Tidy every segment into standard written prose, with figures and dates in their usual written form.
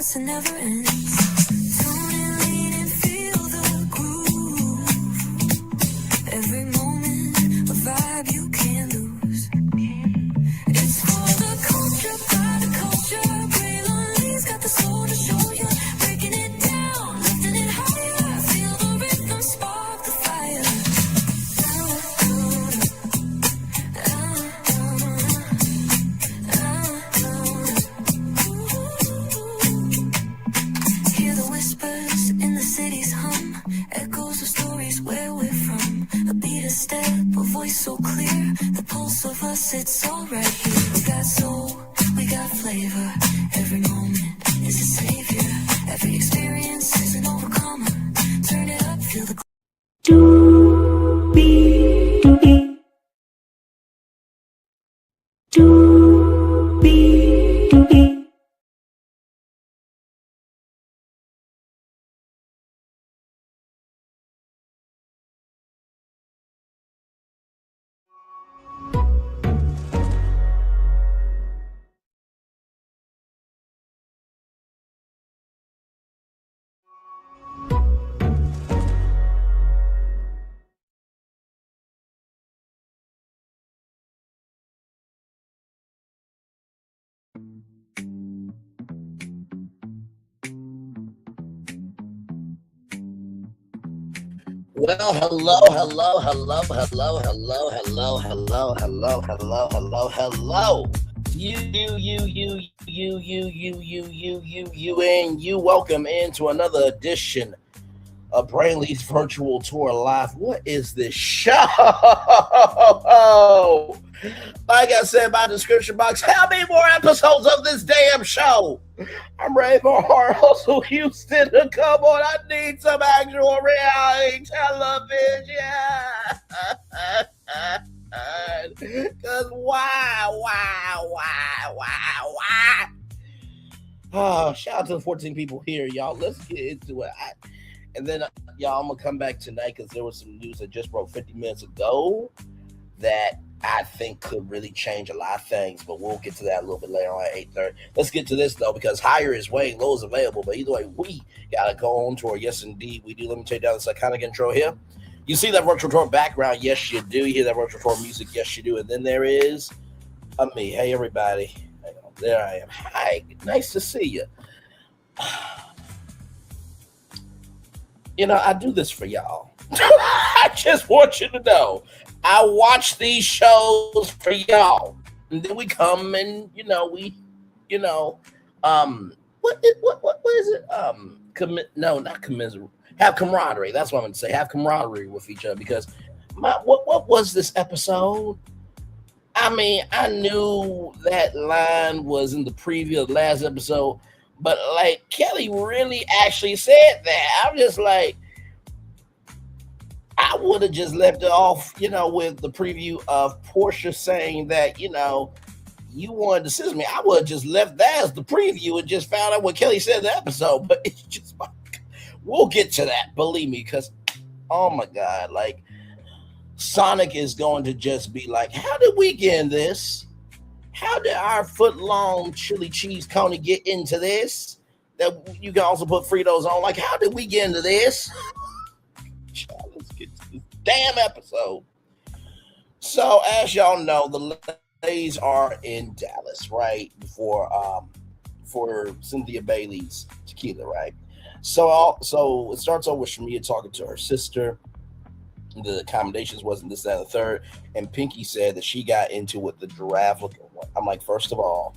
starts and never ends. Tune and lean and feel the groove. Every moment, a vibe you can't lose. It's for the culture, by the culture. Braylon got the soul to show you. Breaking it down, lifting it higher. Feel the rhythm, spark the fire. Hear the whispers in the city's hum. Echoes of stories where we're from. A beat, a step, a voice so clear. The pulse of us, it's all right here. We got soul, we got flavor. Every moment is a savior. Every experience is an overcomer. Turn it up, feel the Well, hello. You, and you. Welcome into another edition of Brainley's Virtual Tour Live. What is this show? Like I said in my description box, how many more episodes of this damn show? I'm ready for Hustle Houston to come on. I need some actual reality television. Because why? Oh, shout out to the 14 people here, y'all. Let's get into it. And then, y'all, I'm going to come back tonight because there was some news that just broke 50 minutes ago that I think could really change a lot of things, but we'll get to that a little bit later on at 8:30. Let's get to this, though, because Higher is waiting, Low is available. But either way, we got to go on tour. Yes, indeed, we do. Let me take down this iconic intro here. You see that virtual tour background? Yes, you do. You hear that virtual tour music? Yes, you do. And then there is me. Hey, everybody. There I am. Hi. Nice to see you. You know, I do this for y'all. I just want you to know. I watch these shows for y'all. And then we come and, what is it? Not commiserate. Have camaraderie. That's what I'm going to say. Have camaraderie with each other because what was this episode? I mean, I knew that line was in the preview of the last episode, but like Kelly really actually said that. I'm just like, I would have just left it off, with the preview of Portia saying that, you wanted to scissor me. I would have just left that as the preview and just found out what Kelly said in the episode. But it's just, we'll get to that, believe me, because, oh my God, like, Sonic is going to just be like, how did we get in this? How did our foot-long chili cheese coney get into this? That you can also put Fritos on. Like, how did we get into this? Let's get to this damn episode. So, as y'all know, the ladies are in Dallas, right? For Cynthia Bailey's tequila, right? So it starts off with Shamia talking to her sister. The accommodations wasn't this, that, and the third. And Pinky said that she got into with the giraffe looking one. I'm like, first of all,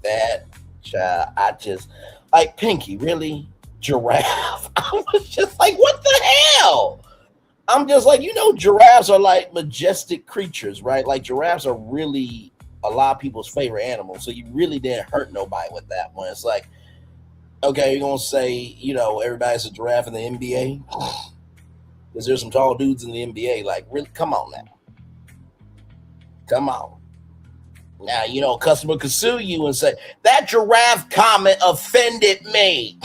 that child, I just like Pinky, really? Giraffe? I was just like, what the hell? I'm just like, giraffes are like majestic creatures, right? Like giraffes are really a lot of people's favorite animals. So you really didn't hurt nobody with that one. It's like, okay, you're going to say, everybody's a giraffe in the NBA? Because there's some tall dudes in the NBA. Like, really? Come on now. Come on. Now, a customer could sue you and say, that giraffe comment offended me.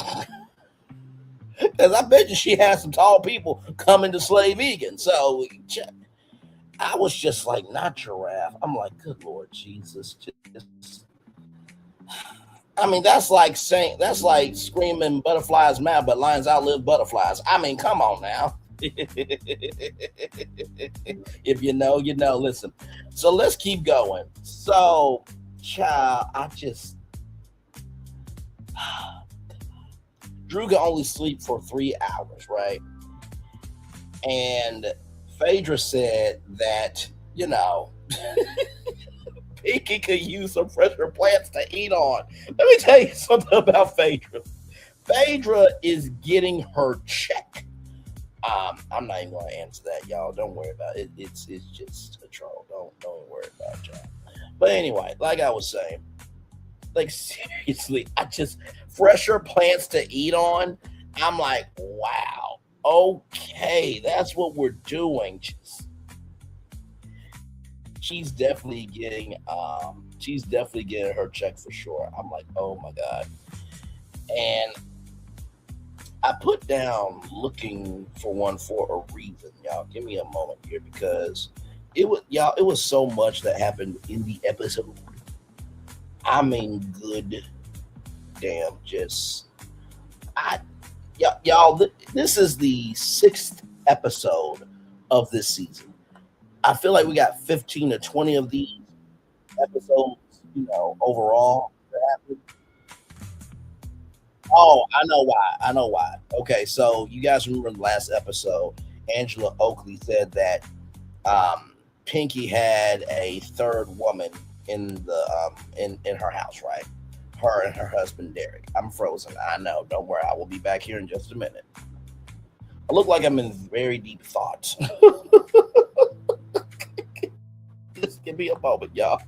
Because I bet you she has some tall people coming to slay vegan. So I was just like, not giraffe. I'm like, good Lord Jesus. I mean, that's like screaming butterflies mad, but lions outlive butterflies. I mean, come on now. If you know, you know. Listen. So let's keep going. So, child, I just Drew can only sleep for 3 hours, right? And Phaedra said that, you know, Pinky could use some fresher plants to eat on. Let me tell you something about Phaedra. Phaedra is getting her check. I'm not even going to answer that, y'all. Don't worry about it. It's just a troll. Don't worry about it, y'all. But anyway, like I was saying, like seriously, I just fresher plants to eat on. I'm like, wow, okay, that's what we're doing. She's definitely getting her check for sure. I'm like, oh my god. And I put down looking for one for a reason, y'all. Give me a moment here because it was so much that happened in the episode. I mean, good damn, just I y'all. This is the sixth episode of this season. I feel like we got 15 to 20 of these episodes, overall. Oh, I know why. I know why. Okay, so you guys remember the last episode, Angela Oakley said that Pinky had a third woman in in her house, right? Her and her husband Derek. I'm frozen. I know. Don't worry. I will be back here in just a minute. I look like I'm in very deep thoughts. Just give me a moment, y'all.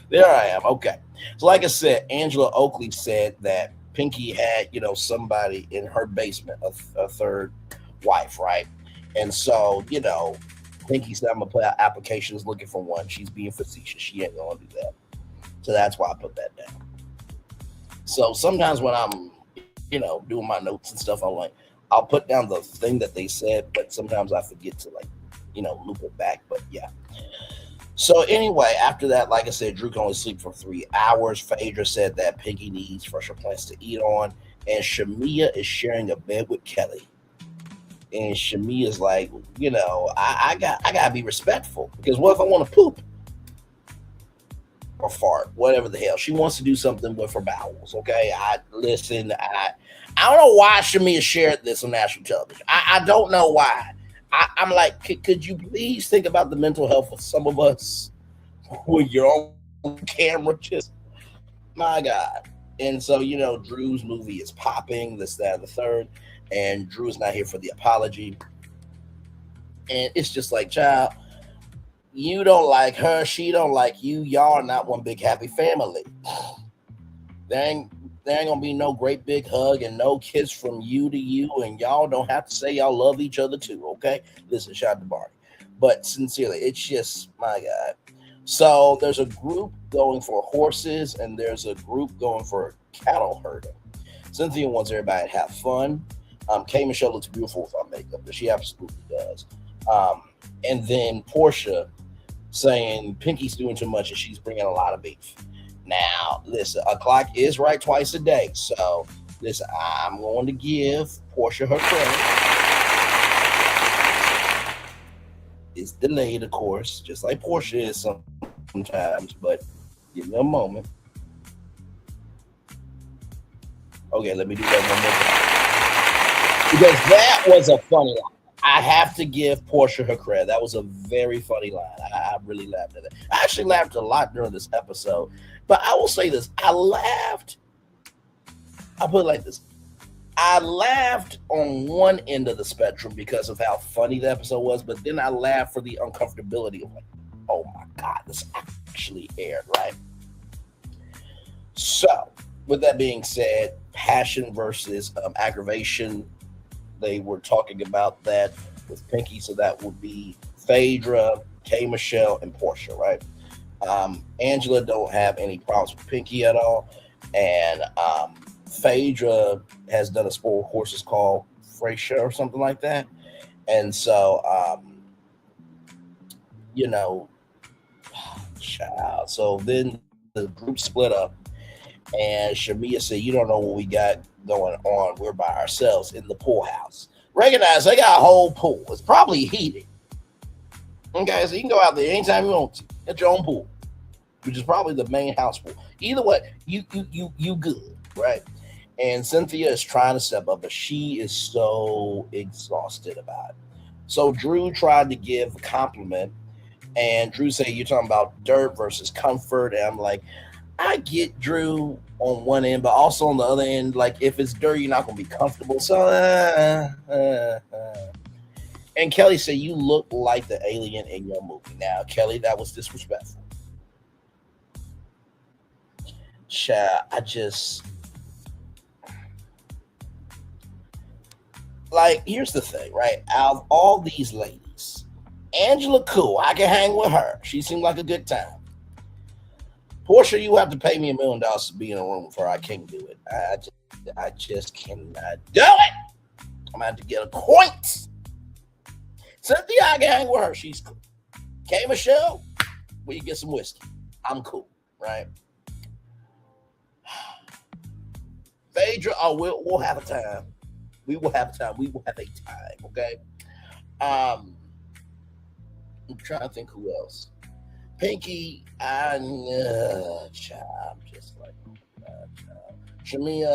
There I am. Okay. So, like I said, Angela Oakley said that Pinky had, somebody in her basement, a third wife, right? And so, Pinky said, I'm going to put out applications looking for one. She's being facetious. She ain't going to do that. So that's why I put that down. So sometimes when I'm, doing my notes and stuff, I'm like, I'll put down the thing that they said, but sometimes I forget to, loop it back. But yeah. So anyway, after that, like I said, Drew can only sleep for 3 hours. Phaedra said that Piggy needs fresher plants to eat on, and Shamia is sharing a bed with Kelly. And Shamia's like, I gotta be respectful because what if I want to poop or fart, whatever the hell she wants to do something with her bowels? Okay, I don't know why Shamia shared this on national television. I don't know why. I'm like, could you please think about the mental health of some of us with your own camera? Just my God. And so, Drew's movie is popping, this, that, and the third, and Drew is not here for the apology. And it's just like, child, you don't like her, she don't like you, y'all are not one big happy family. There ain't there ain't gonna be no great big hug and no kiss from you to you, and y'all don't have to say y'all love each other too, okay? Listen, shout out to Barney. But sincerely, it's just my God. So there's a group going for horses and there's a group going for cattle herding. Cynthia wants everybody to have fun. K Michelle looks beautiful without makeup, but she absolutely does. And then Portia saying Pinky's doing too much and she's bringing a lot of beef. Now, listen, a clock is right twice a day. So, listen, I'm going to give Portia her credit. It's delayed, of course, just like Portia is sometimes, but give me a moment. Okay, let me do that one more time. Because that was a funny line. I have to give Portia her credit. That was a very funny line. I really laughed at it. I actually laughed a lot during this episode. But I will say this. I'll put it like this. I laughed on one end of the spectrum because of how funny the episode was, but then I laughed for the uncomfortability of like, oh my God, this actually aired, right? So, with that being said, passion versus aggravation. They were talking about that with Pinky, so that would be Phaedra, K Michelle, and Portia, right? Angela don't have any problems with Pinky at all, and Phaedra has done a sport with horses called Frasier or something like that, and so you know, child. So then the group split up, And Shamia said, "You don't know what we got going on. We're by ourselves in the pool house. Recognize they got a whole pool. It's probably heated. Okay, so you can go out there anytime you want to. Get your own pool, which is probably the main house pool. Either way, you good, right?" And Cynthia is trying to step up, but she is so exhausted about it. So Drew tried to give a compliment, and Drew said, "You're talking about dirt versus comfort." And I'm like, I get Drew on one end, but also on the other end, like if it's dirt, you're not gonna be comfortable. So, and Kelly said, "You look like the alien in your movie." Now, Kelly, that was disrespectful. Child, I just like. Here's the thing, right? Out of all these ladies, Angela, cool. I can hang with her. She seemed like a good time. Portia, you have to pay me $1 million to be in a room with her. I can't do it. I just cannot do it. I'm gonna have to get a point. Cynthia, I can hang with her. She's cool. K Michelle, we can get some whiskey. I'm cool, right? Phaedra, oh, we'll have a time. We will have a time. We will have a time. Okay. I'm trying to think who else. Pinky, child, I'm just like, child. Shamia,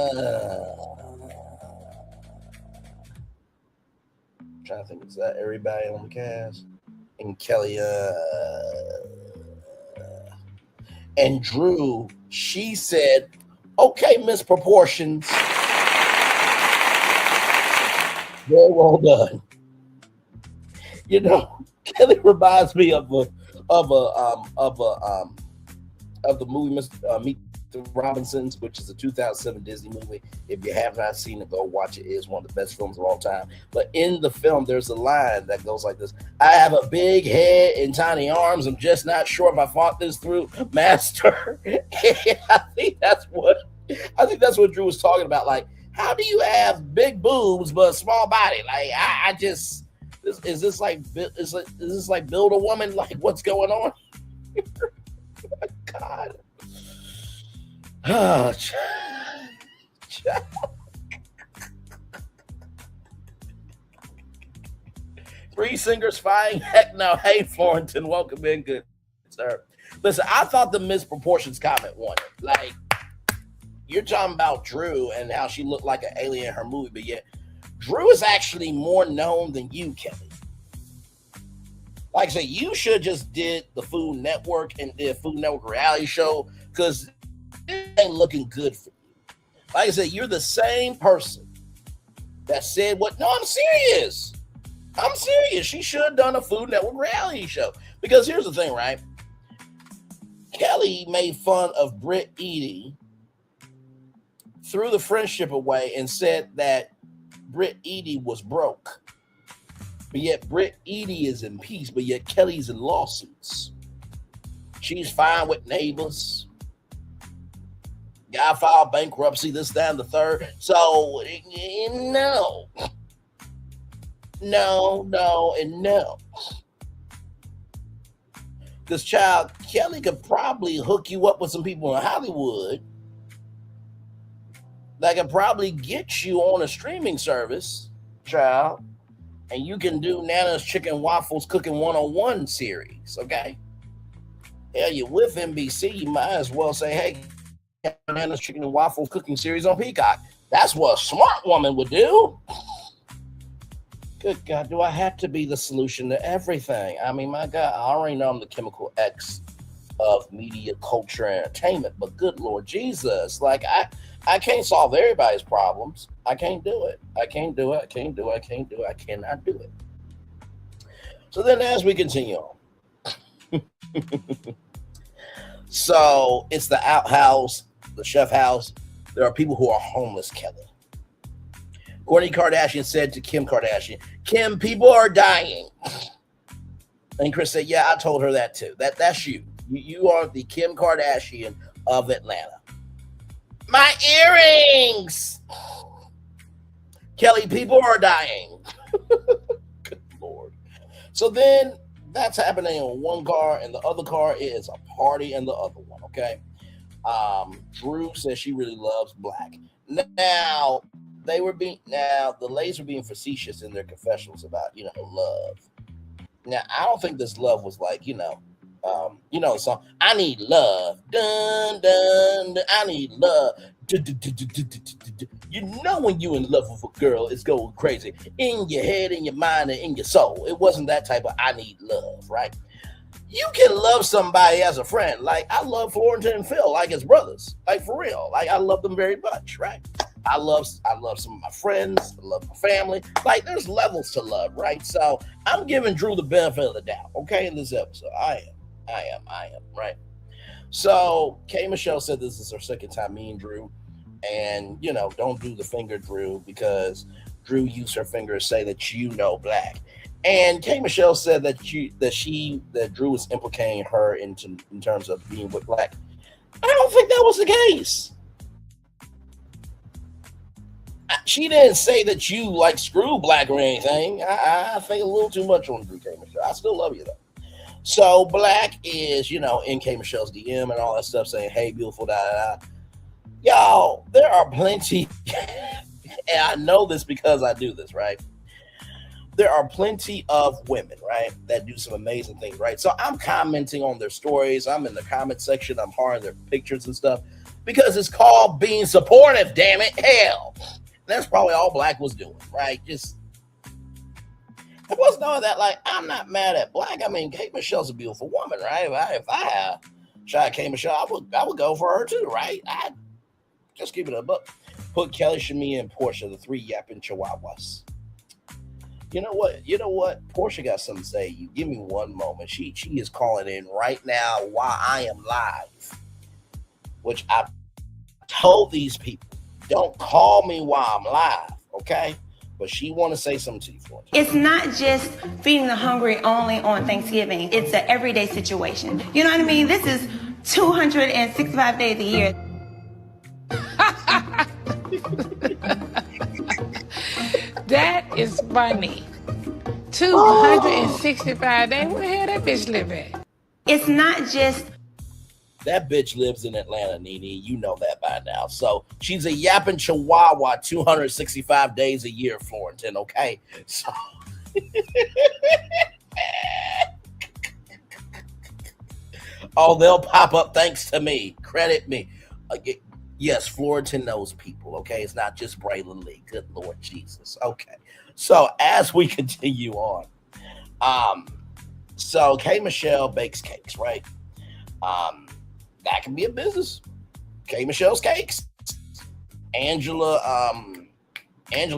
trying to think, is that everybody on the cast? And Kelly, and Drew, she said, "Okay, Miss Proportions, very well done." You know, Kelly reminds me of a of the movie Meet the Robinsons, which is a 2007 Disney movie. If you have not seen it, go watch it. It is one of the best films of all time. But in the film, there's a line that goes like this: "I have a big head and tiny arms. I'm just not sure if I fought this through, Master." I think that's what Drew was talking about. Like, how do you have big boobs but a small body? Like, I just is this like build a woman? Like, what's going on? God. Oh, three singers fighting? Heck no. Hey, Florenton, welcome in, good sir. Listen, I thought the misproportions comment won it. Like, you're talking about Drew and how she looked like an alien in her movie, but yet Drew is actually more known than you, Kelly. Like I said, you should just did the Food Network and did Food Network reality show, because it ain't looking good for you. Like I said, you're the same person that said what? No, I'm serious. I'm serious. She should have done a Food Network reality show. Because here's the thing, right? Kelly made fun of Britt Eady, threw the friendship away, and said that Britt Eady was broke. But yet Britt Eady is in peace, but yet Kelly's in lawsuits. She's fine with neighbors. Guy filed bankruptcy, this, that, and the third. So, no. No, and no. Because, child, Kelly could probably hook you up with some people in Hollywood that could probably get you on a streaming service, child, and you can do Nana's Chicken Waffles Cooking 101 series, okay? Hell, you're with NBC, you might as well say, hey, Nana's Chicken and Waffles Cooking series on Peacock. That's what a smart woman would do. Good God, do I have to be the solution to everything? I mean, my God, I already know I'm the chemical X of media, culture, and entertainment, but good Lord Jesus, like, I can't solve everybody's problems. I can't do it. I cannot do it. So then as we continue on. So it's the outhouse, the chef house. There are people who are homeless, Kelly. Kourtney Kardashian said to Kim Kardashian, "Kim, people are dying." And Chris said, "Yeah, I told her that too. That's you. You are the Kim Kardashian of Atlanta." My earrings. Kelly, people are dying. Good Lord. So then that's happening in one car, and the other car is a party in the other one, okay? Drew says she really loves Black. Now the ladies were being facetious in their confessionals about love. Now I don't think this love was like the song I need love, dun dun, dun I need love. You know when you in love with a girl, it's going crazy in your head, in your mind, and in your soul. It wasn't that type of I need love, right? You can love somebody as a friend. Like I love Florentine and Phil, like as brothers, like for real. Like I love them very much, right? I love some of my friends. I love my family. Like there's levels to love, right? So I'm giving Drew the benefit of the doubt, okay? In this episode, I am, right? So K Michelle said this is her second time meeting Drew, and don't do the finger Drew because Drew used her finger to say that Black. And K Michelle said that Drew was implicating her in terms of being with Black. I don't think that was the case. She didn't say that you like screw Black or anything. I think a little too much on Drew, K Michelle. I still love you though. So Black is, in K Michelle's DM and all that stuff saying, hey, beautiful, da da da. Y'all, there are plenty, and I know this because I do this, right? There are plenty of women, right, that do some amazing things, right? So I'm commenting on their stories. I'm in the comment section. I'm hearting their pictures and stuff because it's called being supportive, damn it. Hell, that's probably all Black was doing, right? Just, it wasn't none of that. Like, I'm not mad at Black. I mean, Kate Michelle's a beautiful woman, right? If I had shot Kate Michelle, I would go for her too, right? I'd just keep it a book. Put Kelly, Shamia, and Portia, the three yapping chihuahuas. You know what? Portia got something to say. You give me one moment. She is calling in right now while I am live, which I've told these people, don't call me while I'm live, okay? But she want to say something to you, Portia. It's not just feeding the hungry only on Thanksgiving. It's an everyday situation. You know what I mean? This is 265 days a year. That is funny. 265 days. Where the hell that bitch live at? It's not just... That bitch lives in Atlanta, Nene. You know that by now. So she's a yapping chihuahua 265 days a year, Florentine, okay? So... oh, they'll pop up thanks to me. Credit me. Yes, Florentine knows people, okay? It's not just Braylon Lee. Good Lord Jesus. Okay. So as we continue on, so K Michelle bakes cakes, right? That can be a business. K Michelle's Cakes. Angela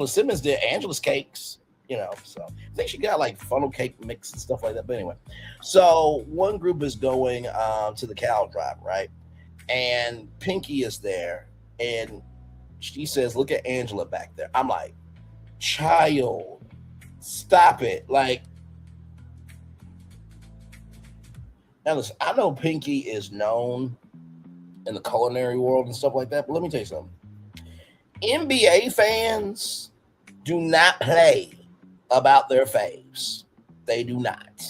Simmons did Angela's Cakes, so I think she got like funnel cake mix and stuff like that. But anyway, so one group is going to the cow drive, right? And Pinky is there, and she says, look at Angela back there. I'm like, child, stop it. Like, now listen, I know Pinky is known in the culinary world and stuff like that, but let me tell you something. NBA fans do not play about their faves. They do not.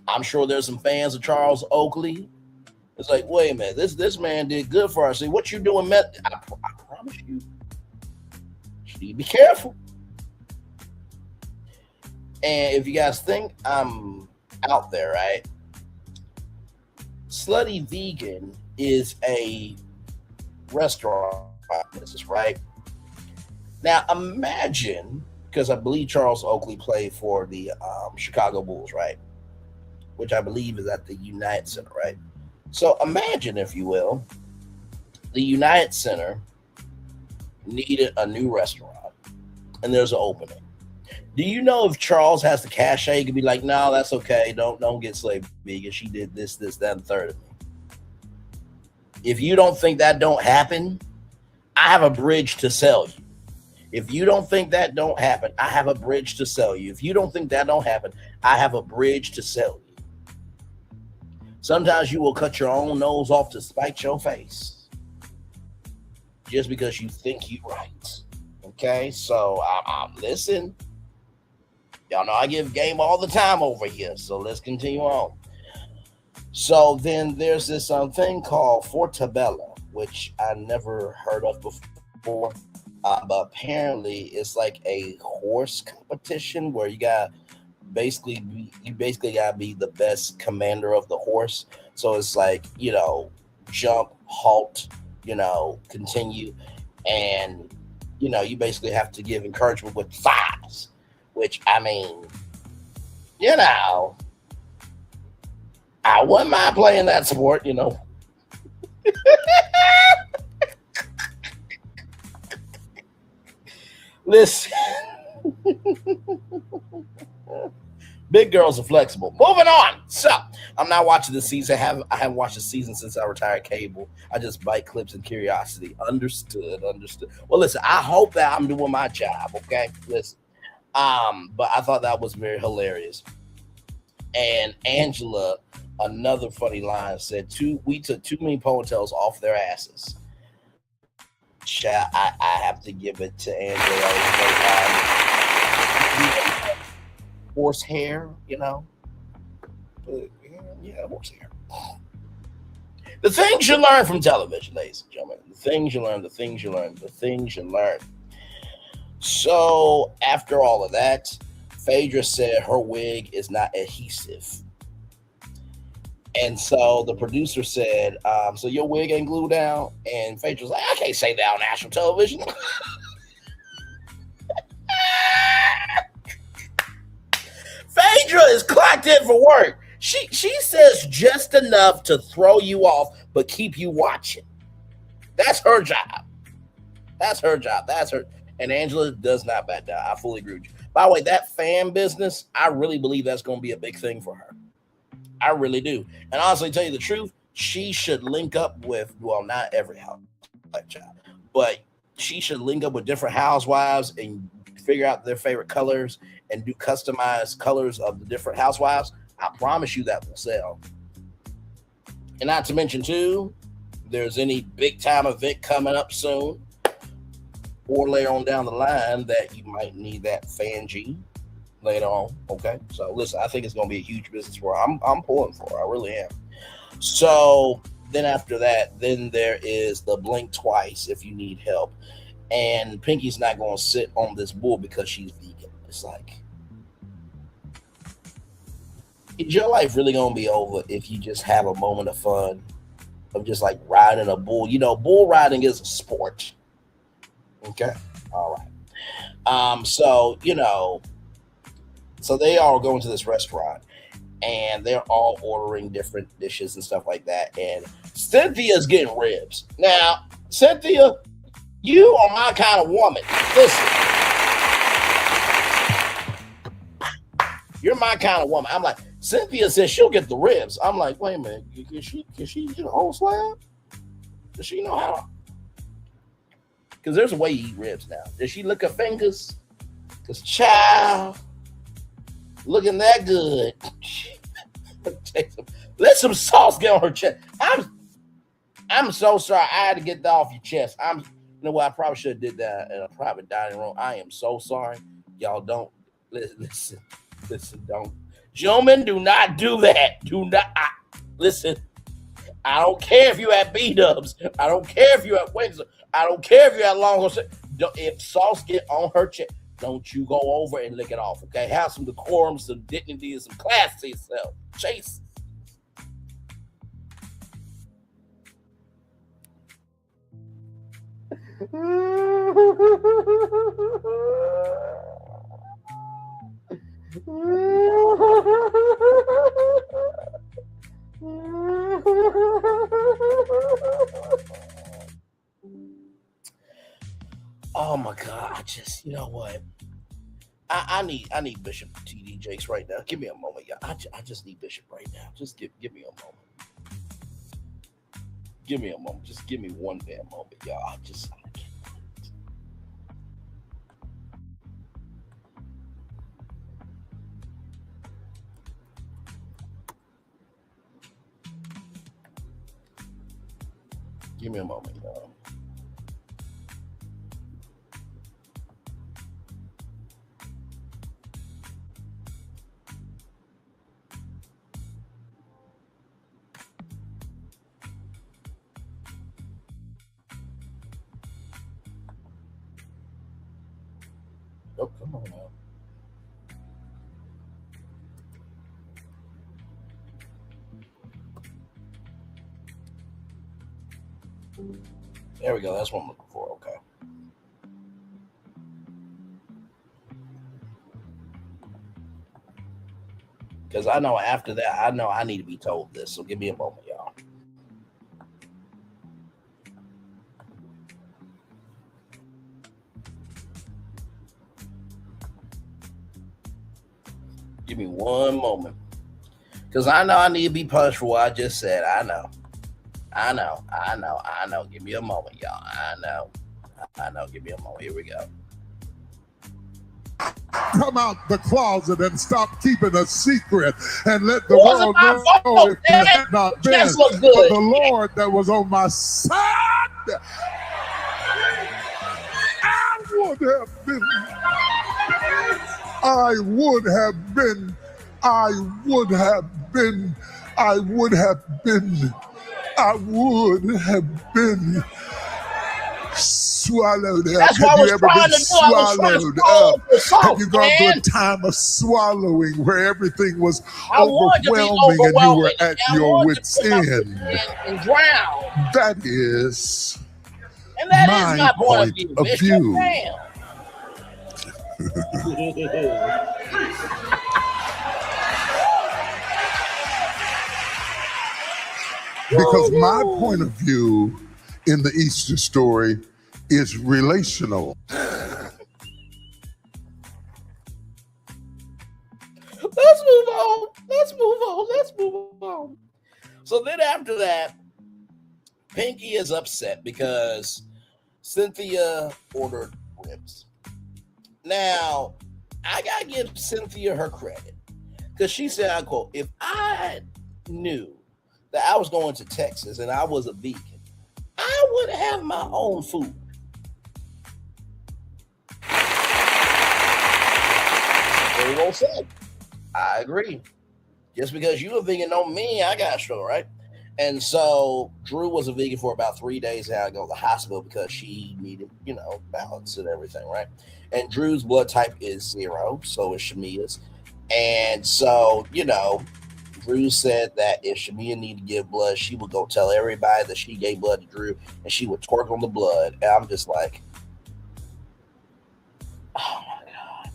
I'm sure there's some fans of Charles Oakley. It's like, wait a minute, this man did good for us. See, what you doing, I promise you, you be careful. And if you guys think I'm out there, right? Slutty Vegan is a restaurant business, right? Now imagine, because I believe Charles Oakley played for the Chicago Bulls, right? Which I believe is at the United Center, right? So imagine, if you will, the United Center needed a new restaurant, and there's an opening. Do you know if Charles has the cachet, he could be like, no, that's okay. Don't get Slave Vegan. She did this, that, and third of me. If you don't think that don't happen, I have a bridge to sell you. If you don't think that don't happen, I have a bridge to sell you. If you don't think that don't happen, I have a bridge to sell you. Sometimes you will cut your own nose off to spite your face just because you think you're right. Okay, so listen. Y'all know I give game all the time over here, so let's continue on. So then there's this thing called Fortabella. which I never heard of before. But apparently, it's like a horse competition where you basically gotta be the best commander of the horse. So it's like jump, halt, continue, and you basically have to give encouragement with fives. Which I mean, you know, I wouldn't mind playing that sport. Listen, big girls are flexible. Moving on. So I'm not watching the season. I haven't watched the season since I retired cable. I just bite clips and curiosity. Understood. Understood. Well, listen. I hope that I'm doing my job. Okay. Listen. But I thought that was very hilarious. And Angela, another funny line said, We took too many ponytails off their asses." I have to give it to Angela. Horse hair, yeah, horse hair. The things you learn from television, ladies and gentlemen. The things you learn, the things you learn, the things you learn. So after all of that, Phaedra said her wig is not adhesive. And so the producer said, "So your wig ain't glued down?" And Phaedra's like, "I can't say that on national television." Phaedra is clocked in for work. She says just enough to throw you off, but keep you watching. That's her job. That's her job. That's her. And Angela does not back down. I fully agree with you. By the way, that fan business, I really believe that's going to be a big thing for her. I really do. And honestly, tell you the truth, she should link up with, well, not every housewife child, but she should link up with different housewives and figure out their favorite colors and do customized colors of the different housewives. I promise you that will sell. And not to mention, too, there's any big time event coming up soon or later on down the line that you might need that fan G later on. Okay. So listen, I think it's going to be a huge business for her. I'm pulling for her. I really am. So then after that, then there is the blink twice if you need help. And Pinky's not going to sit on this bull because she's vegan. It's like, is your life really going to be over if you just have a moment of fun of just like riding a bull? Bull riding is a sport. Okay. All right. So they all go into this restaurant and they're all ordering different dishes and stuff like that. And Cynthia's getting ribs. Now, Cynthia, you are my kind of woman. Listen, you're my kind of woman. I'm like, Cynthia says she'll get the ribs. I'm like, wait a minute, can she eat a whole slab? Does she know how? Because there's a way you eat ribs now. Does she lick her fingers? Because child, looking that good. Let some sauce get on her chest. I'm so sorry. I had to get that off your chest. You know what? I probably should have did that in a private dining room. I am so sorry. Y'all don't listen. Don't, gentlemen, do not do that. Do not listen. I don't care if you at B-dubs. I don't care if you at Wings. I don't care if you at Longhorn. If sauce get on her chest, don't you go over and lick it off. Okay, have some decorum, some dignity, and some class to yourself. Chase. Oh my God! You know what? I need Bishop TD Jakes right now. Give me a moment, y'all. I just need Bishop right now. Just give me a moment. Give me a moment. Just give me one damn moment, y'all. I can't. Give me a moment, y'all. Oh, come on now. There we go. That's what I'm looking for. Okay. Because I know after that, I know I need to be told this. So give me a moment, y'all. Give me one moment. Because I know I need to be punished for what I just said. I know. I know. I know. I know. Give me a moment, y'all. I know. I know. Give me a moment. Here we go. Come out the closet and stop keeping a secret and let the Wasn't world my know fault, if it damn it. had not been Just look for good. the Lord that was on my side. I would have been, I would have been, I would have been, I would have been, I would have been swallowed up. That's what I Have was you ever trying been to do. I was trying to swallowed swallow up? the sauce, Have you gone through a man. time of swallowing where everything was I wanted to be overwhelming and you were overwhelming. at I your wanted to wit's put my foot end? in and drown. That is And that is my my point of point view, of Bishop. view. Damn. Because my point of view in the Easter story is relational. Let's move on. Let's move on. Let's move on. So then after that, Pinky is upset because Cynthia ordered ribs. Now, I gotta give Cynthia her credit because she said, I quote, if I knew that I was going to Texas and I was a vegan, I would have my own food. Very well said. I agree. Just because you a vegan don't mean I got a struggle, right? And so Drew was a vegan for about 3 days and had to go to the hospital because she needed, balance and everything, right? And Drew's blood type is 0, so is Shamia's. And so, Drew said that if Shamia needed to give blood, she would go tell everybody that she gave blood to Drew and she would twerk on the blood. And I'm just like, oh my God.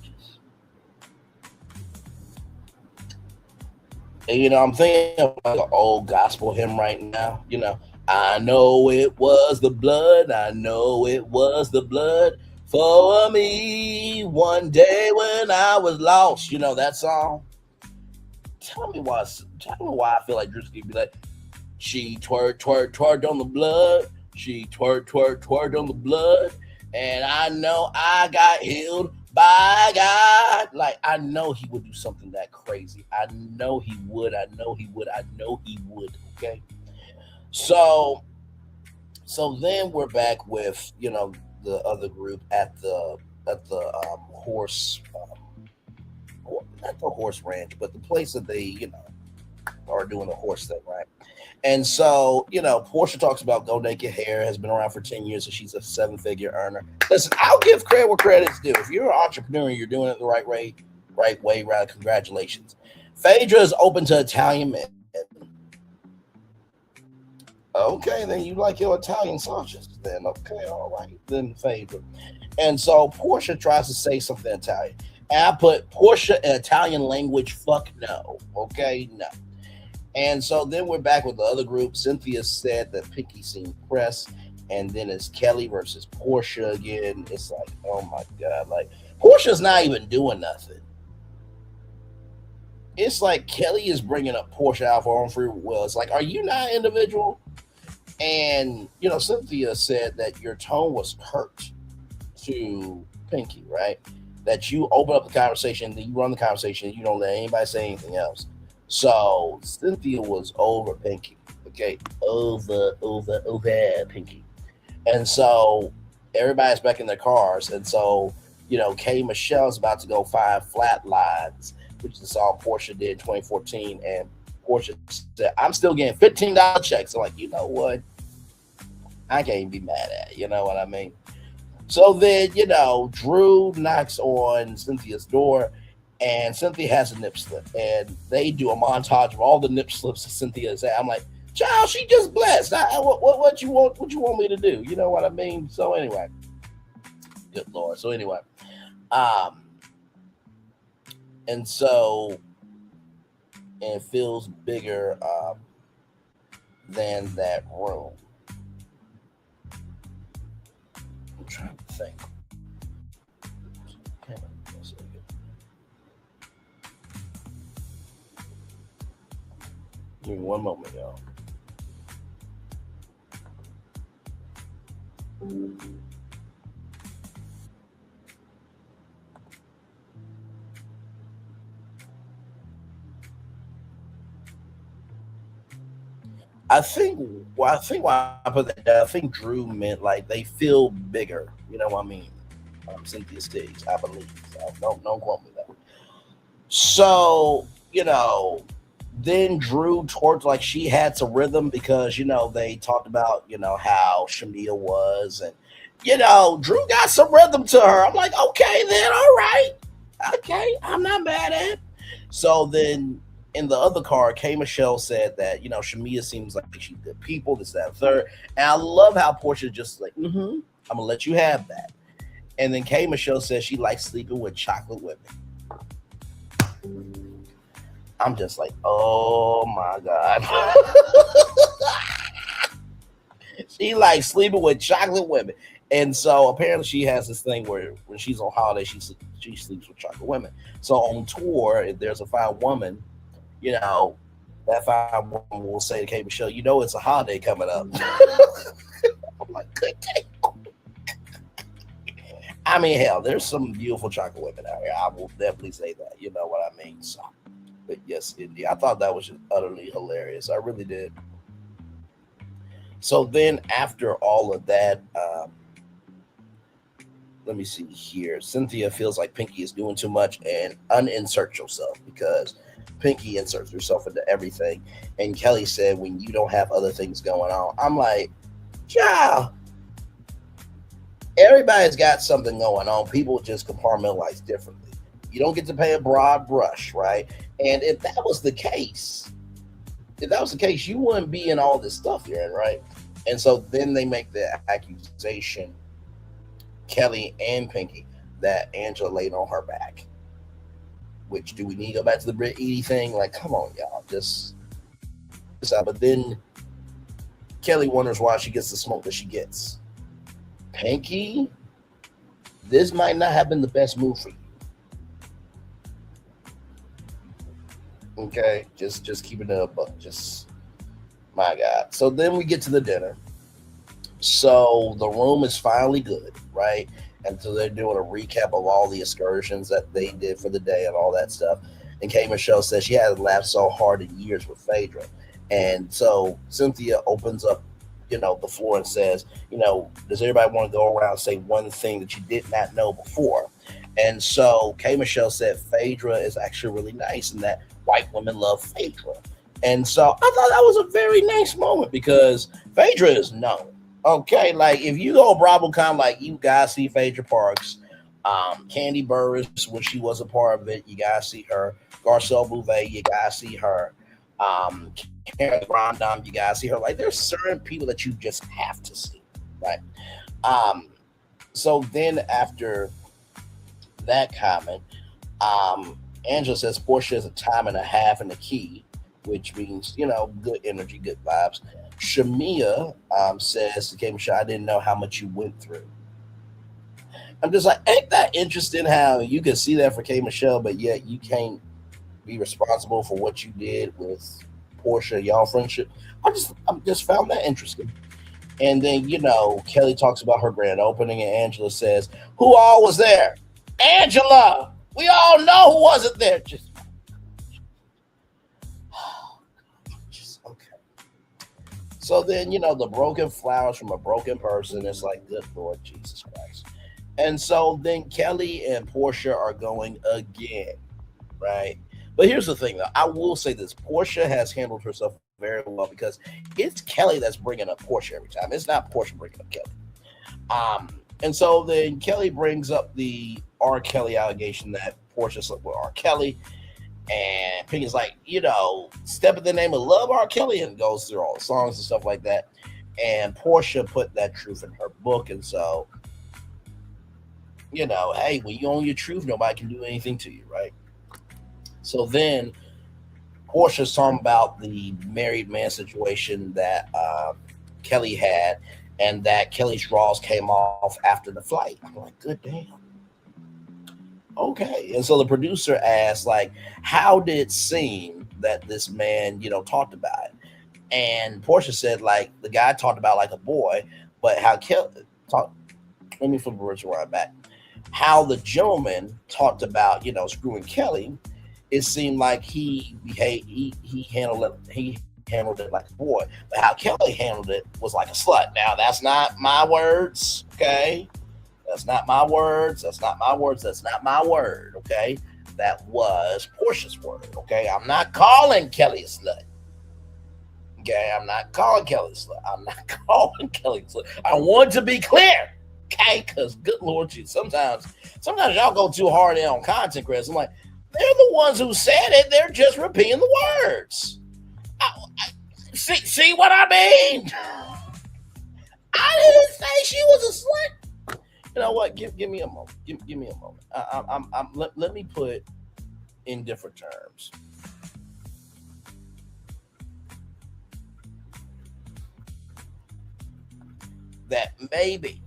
And, I'm thinking of like an old gospel hymn right now. I know it was the blood. I know it was the blood for me one day when I was lost. You know that song? Tell me why I feel like Drew's gonna be like, she twerked on the blood. She twerked on the blood. And I know I got healed by God. Like, I know he would do something that crazy. I know he would. Okay. So then we're back with, the other group at the horse, not the horse ranch, but the place that they, are doing the horse thing, right? And so, Portia talks about Go Naked Hair has been around for 10 years and she's a 7-figure earner. Listen, I'll give credit where credit's due. If you're an entrepreneur, you're doing it the right way, rather, congratulations. Phaedra is open to Italian men. Okay, then you like your Italian sausages. Then, okay, all right, then Phaedra. And so Portia tries to say something in Italian. And I put Portia in Italian language, fuck no. Okay, no. And so then we're back with the other group. Cynthia said that Pinky seemed pressed. And then it's Kelly versus Portia again. It's like, oh my God. Like, Portia's not even doing nothing. It's like Kelly is bringing up Portia out for her own free will. It's like, are you not an individual? And, Cynthia said that your tone was hurt to Pinky, right? That you open up the conversation, that you run the conversation, you don't let anybody say anything else. So Cynthia was over Pinky, okay? Over Pinky. And so everybody's back in their cars. And so, K. Michelle's about to go find Flatlines, which is the song Portia did in 2014. And Portia said, I'm still getting $15 checks. I'm like, you know what? I can't even be mad at it. You know what I mean? So then, Drew knocks on Cynthia's door, and Cynthia has a nip slip, and they do a montage of all the nip slips that Cynthia has had. I'm like, child, she just blessed. What you want? What you want me to do? You know what I mean? So anyway, good lord. So anyway, um, and so it feels bigger than that room. I'm trying to think. Hang on a second. Give me one moment, y'all. I think why I put that down, I think Drew meant like they feel bigger. You know what I mean? Cynthia's titties, I believe. So don't quote me that. So, then Drew towards like she had some rhythm because they talked about how Shamia was, and Drew got some rhythm to her. I'm like, okay then, all right, okay, I'm not mad at it. So then in the other card, K Michelle said that Shamia seems like she's good people, this, that, and third, and I love how Portia just like, I'm gonna let you have that. And then K Michelle says she likes sleeping with chocolate women. I'm just like, oh my God. She likes sleeping with chocolate women. And so apparently she has this thing where when she's on holiday, she sleeps with chocolate women. So on tour, if there's a fine woman, that fine woman will say to K Michelle, it's a holiday coming up. I'm like, good day. I mean, hell, there's some beautiful chocolate women out here. I will definitely say that. You know what I mean? So, but yes, indeed. I thought that was just utterly hilarious. I really did. So then after all of that, let me see here. Cynthia feels like Pinky is doing too much and uninsert yourself because Pinky inserts herself into everything. And Kelly said, when you don't have other things going on, I'm like, yeah. Everybody's got something going on. People just compartmentalize differently. You don't get to paint a broad brush, right? And if that was the case, you wouldn't be in all this stuff you're in, right? And so then they make the accusation, Kelly and Pinky, that Angela laid on her back. Which, do we need to go back to the Brit Edie thing? Like, come on, y'all. Just but then Kelly wonders why she gets the smoke that she gets. Pinky, this might not have been the best move for you. Okay, just keeping it a buck. Just, my God. So then we get to the dinner. So the room is finally good, right? And so they're doing a recap of all the excursions that they did for the day and all that stuff. And K Michelle says she hasn't laughed so hard in years with Phaedra. And so Cynthia opens up the floor and says, does everybody want to go around and say one thing that you did not know before? And so K Michelle said Phaedra is actually really nice and that white women love Phaedra. And so I thought that was a very nice moment because Phaedra is known. Okay, like if you go BravoCon, like you guys see Phaedra Parks, Candy Burris when she was a part of it, you guys see her. Garcelle Bouvet, you guys see her. Karen Grandin, you guys see her. Like there's certain people that you just have to see, right? So then after that comment, Angela says Portia is a time and a half in the key, which means good energy, good vibes. Shamia says to K Michelle, I didn't know how much you went through. I'm just like, ain't that interesting how you can see that for K Michelle, but yet you can't be responsible for what you did with Portia, y'all friendship. I just found that interesting. And then, Kelly talks about her grand opening and Angela says, who all was there? Angela! We all know who wasn't there. Just okay. So then, the broken flowers from a broken person. It's like, good Lord Jesus Christ. And so then Kelly and Portia are going again, right? But here's the thing, though. I will say this. Portia has handled herself very well because it's Kelly that's bringing up Portia every time. It's not Portia bringing up Kelly. And so then Kelly brings up the R. Kelly allegation that Portia slept with R. Kelly. And Pink is like, Step in the Name of Love, R. Kelly, and goes through all the songs and stuff like that. And Portia put that truth in her book. And so, hey, when you own your truth, nobody can do anything to you, right? So then Portia's talking about the married man situation that Kelly had, and that Kelly's drawers came off after the flight. I'm like, good damn. Okay. And so the producer asked, like, how did it seem that this man, talked about it? And Portia said, like, the guy talked about like a boy, but how Kelly talked, let me flip the words right back. How the gentleman talked about, screwing Kelly, it seemed like he handled it like a boy, but how Kelly handled it was like a slut. Now, that's not my words, okay? That's not my words. That's not my words. That's not my word, okay? That was Portia's word, okay? I'm not calling Kelly a slut. Okay, I'm not calling Kelly a slut. I'm not calling Kelly a slut. I want to be clear, okay? Because good Lord, sometimes y'all go too hard in on content, Chris. I'm like, they're the ones who said it. They're just repeating the words. See what I mean? I didn't say she was a slut. You know what? Give me a moment. Give me a moment. Let me put in different terms. That maybe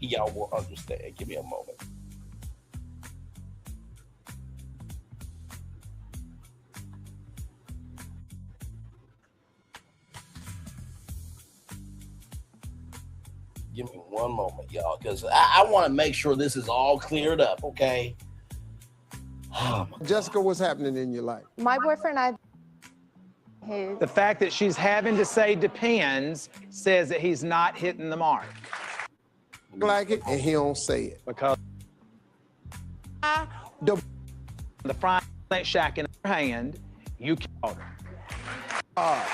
y'all will understand. Give me a moment. Give me one moment, y'all, because I want to make sure this is all cleared up, okay? Jessica, what's happening in your life? My boyfriend and The fact that she's having to say depends says that he's not hitting the mark. Like it, and he don't say it. Because the frying ain't shack in her hand, you killed her.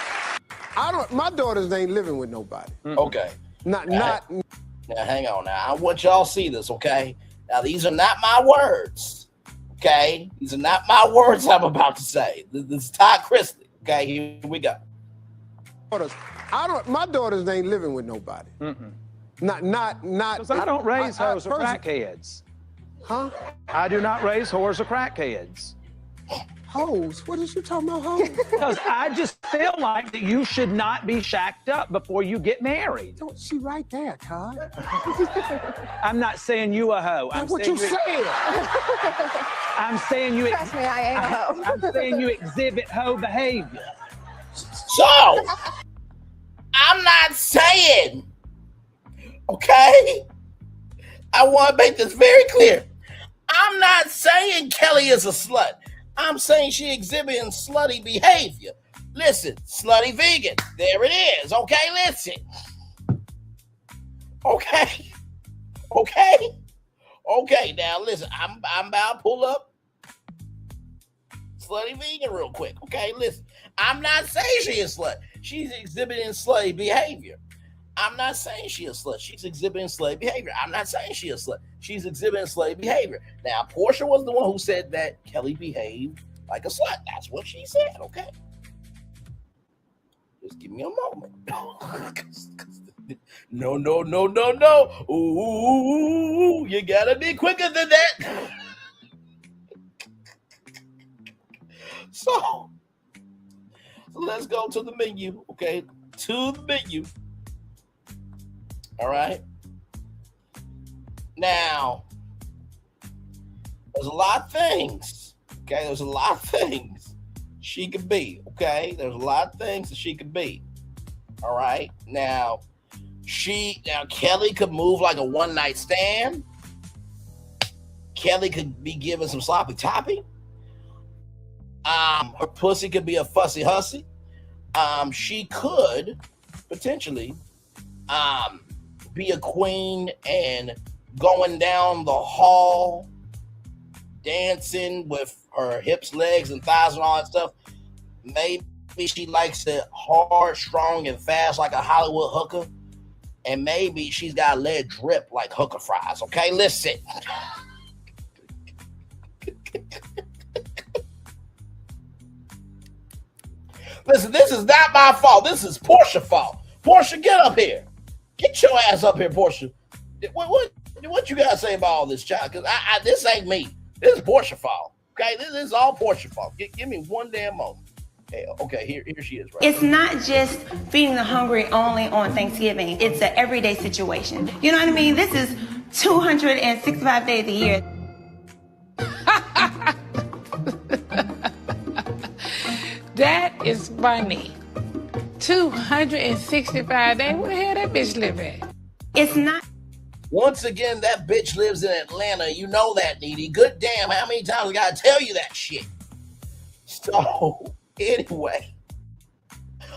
My daughters ain't living with nobody. Okay. Not. Now, hang on. Now, I want y'all to see this, okay? Now, these are not my words, okay? These are not my words I'm about to say. This is Todd Chrisley, okay? Here we go. My daughters ain't living with nobody. Not. Because I don't raise hoes or crackheads. Huh? I do not raise whores or crackheads. Hoes? What is you talking about, hoes? Because I just feel like that you should not be shacked up before you get married. Don't she right there, Todd? I'm not saying you a hoe. That's what you said. I'm saying you. trust me, I am a hoe. I'm saying you exhibit hoe behavior. So, I'm not saying, okay? I want to make this very clear. I'm not saying Kelly is a slut. I'm saying she exhibiting slutty behavior. Listen, slutty vegan. There it is. Okay, listen. Okay. Now listen. I'm about to pull up slutty vegan real quick. Okay, listen. I'm not saying she is slut. She's exhibiting slutty behavior. I'm not saying she is slut. She's exhibiting slutty behavior. I'm not saying she is slut. She's exhibiting slutty behavior. Now, Portia was the one who said that Kelly behaved like a slut. That's what she said, okay? Just give me a moment. No. Ooh, you gotta be quicker than that. So let's go to the menu, okay? To the menu. All right. Now, there's a lot of things. Okay, there's a lot of things she could be. Okay, there's a lot of things that she could be. All right. Now, Kelly could move like a one-night stand. Kelly could be given some sloppy toppy. Her pussy could be a fussy hussy. She could potentially be a queen and going down the hall, dancing with her hips, legs, and thighs and all that stuff. Maybe she likes it hard, strong, and fast like a Hollywood hooker. and maybe she's got to let it drip like hooker fries. Okay, listen. Listen, this is not my fault. This is Portia's fault. Portia, get up here. Get your ass up here, Portia. What you got to say about all this, child? Because this ain't me. This is Portia's fault. Okay, this is all Portia's fault. Give me one damn moment. Okay, here she is. Right. It's not just feeding the hungry only on Thanksgiving. It's an everyday situation. You know what I mean? This is 265 days a year. That is funny. 265 days. Where the hell that bitch live at? It's not. Once again, that bitch lives in Atlanta. You know that, Needy. Good damn, how many times I gotta tell you that shit? So, anyway.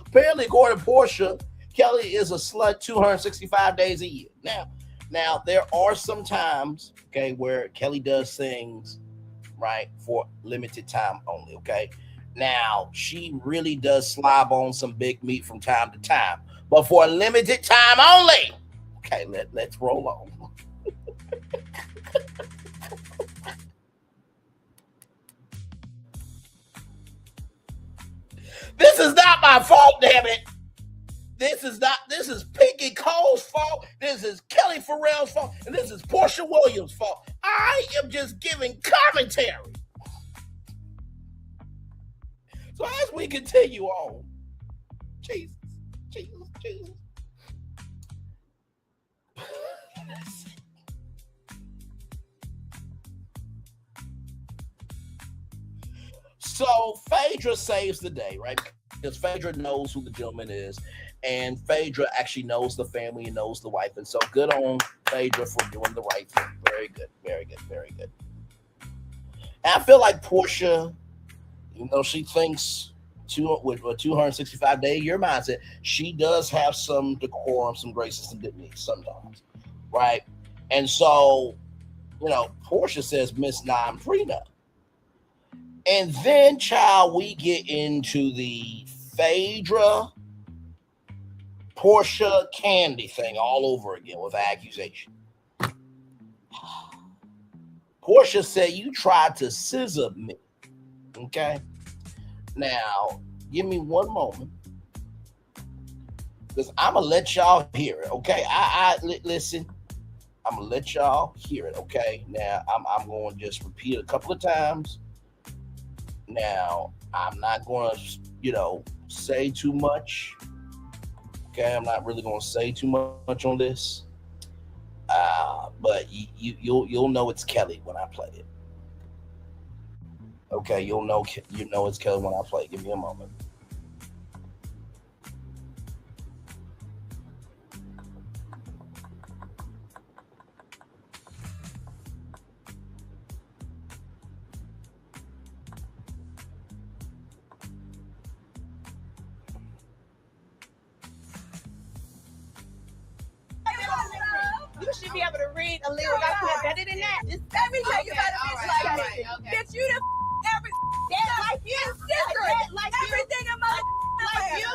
Apparently, according to Portia, Kelly is a slut 265 days a year. Now, there are some times, okay, where Kelly does things, right, for limited time only, okay? Now, she really does slob on some big meat from time to time, but for a limited time only. Okay, let's roll on. This is not my fault, damn it. This is Pinky Cole's fault. This is Kelly Farrell's fault. And this is Portia Williams' fault. I am just giving commentary. So as we continue on, Jesus. So Phaedra saves the day, right? Because Phaedra knows who the gentleman is, and Phaedra actually knows the family and knows the wife, and so good on Phaedra for doing the right thing. Very good. And I feel like Portia, even though she thinks with a 265-day-a-year mindset, she does have some decorum, some grace, and some dignity sometimes, right? And so, Portia says, Miss Nam prenup. And then, child, we get into the Phaedra, Portia, Candy thing all over again with accusation. Portia said, you tried to scissor me. Okay? Now, give me one moment. Because I'm going to let y'all hear it, okay? Listen. I'm going to let y'all hear it, okay? Now, I'm going to just repeat it a couple of times. Now, I'm not going to, say too much. Okay, I'm not really going to say too much on this. But you'll know it's Kelly when I play it. Okay, you'll know it's Kelly when I play it. Give me a moment. You should be able to read a lyric I put better than that. Let me tell you about a bitch like that. Bitch, you the every like you, sister, like everything in my like you.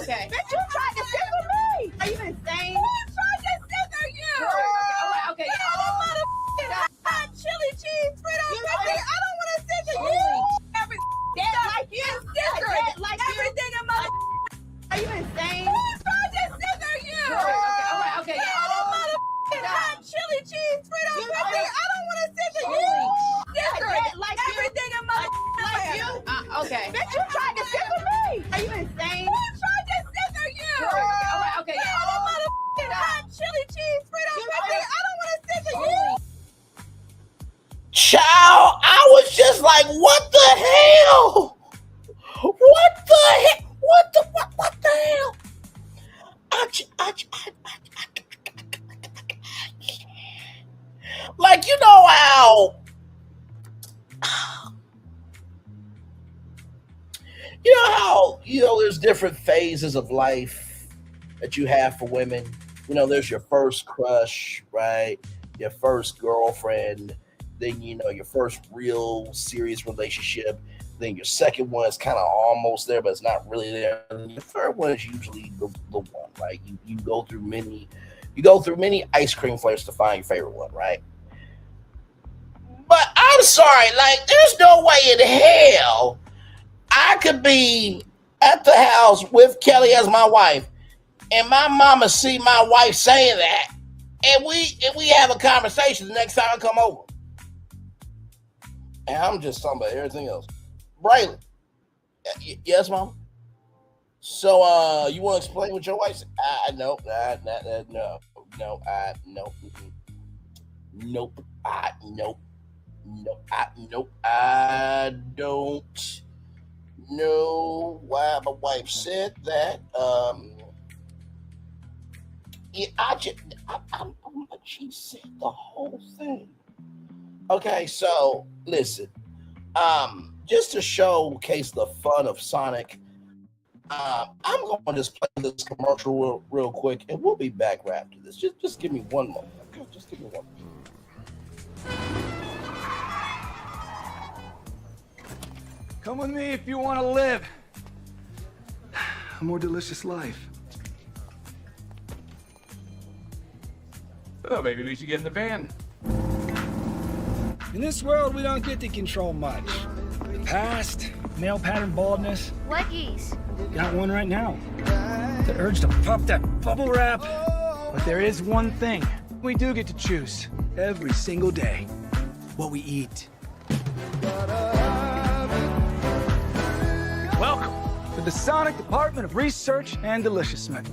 Okay. Bitch, you tried to scissor me. Are you insane? Who tried to scissor you? Okay. Hot chili cheese Fritos. I don't want to scissor you. Every like you, sister, like everything in my. Are you insane? Who tried to scissor you? Okay. Hot chili cheese Fritos. I don't want to scissor you. Sister, like everything in my like you. Okay. Bitch, you tried to scissor me. Are you insane? Who tried to scissor you? Okay. Hot chili cheese Fritos. I don't want to scissor you. Child, I was just like, what the hell? What the heck? What the hell? Like, you know how there's different phases of life that you have for women. There's your first crush, right? Your first girlfriend, then your first real serious relationship, Then your second one is kind of almost there, but it's not really there. And the third one is usually the one. Like you go through many ice cream flavors to find your favorite one, right? But I'm sorry, like there's no way in hell I could be at the house with Kelly as my wife, and my mama see my wife saying that, and we have a conversation the next time I come over. And I'm just talking about everything else. Braylon. Yes, Mom? So you want to explain what your wife said? Nope. I don't know why my wife said that. She said the whole thing. Okay, so listen. Just to showcase the fun of Sonic, I'm going to just play this commercial real quick, and we'll be back right after this. Just give me one moment. Okay, just give me one moment. Come with me if you want to live a more delicious life. Oh, maybe we should get in the van. In this world, we don't get to control much. The past, male pattern baldness. Leggies. Got one right now. The urge to puff that bubble wrap. But there is one thing we do get to choose every single day: what we eat. Welcome to the Sonic Department of Research and Deliciousment.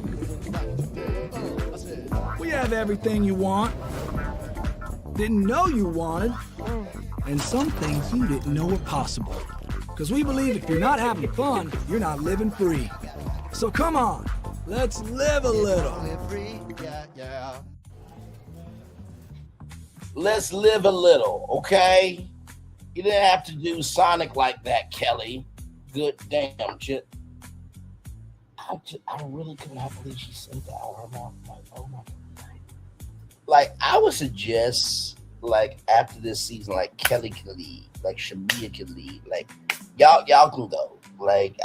We have everything you want, didn't know you wanted, and some things you didn't know were possible. Because we believe if you're not having fun, you're not living free. So come on, let's live a little. Let's live a little, okay? You didn't have to do Sonic like that, Kelly. Good damn shit. I really could not believe she said that out of her mouth. Like, oh my God. Like, I would suggest, like, after this season, like, Kelly can lead. Like, Shamia can lead. Like, y'all can go. Like,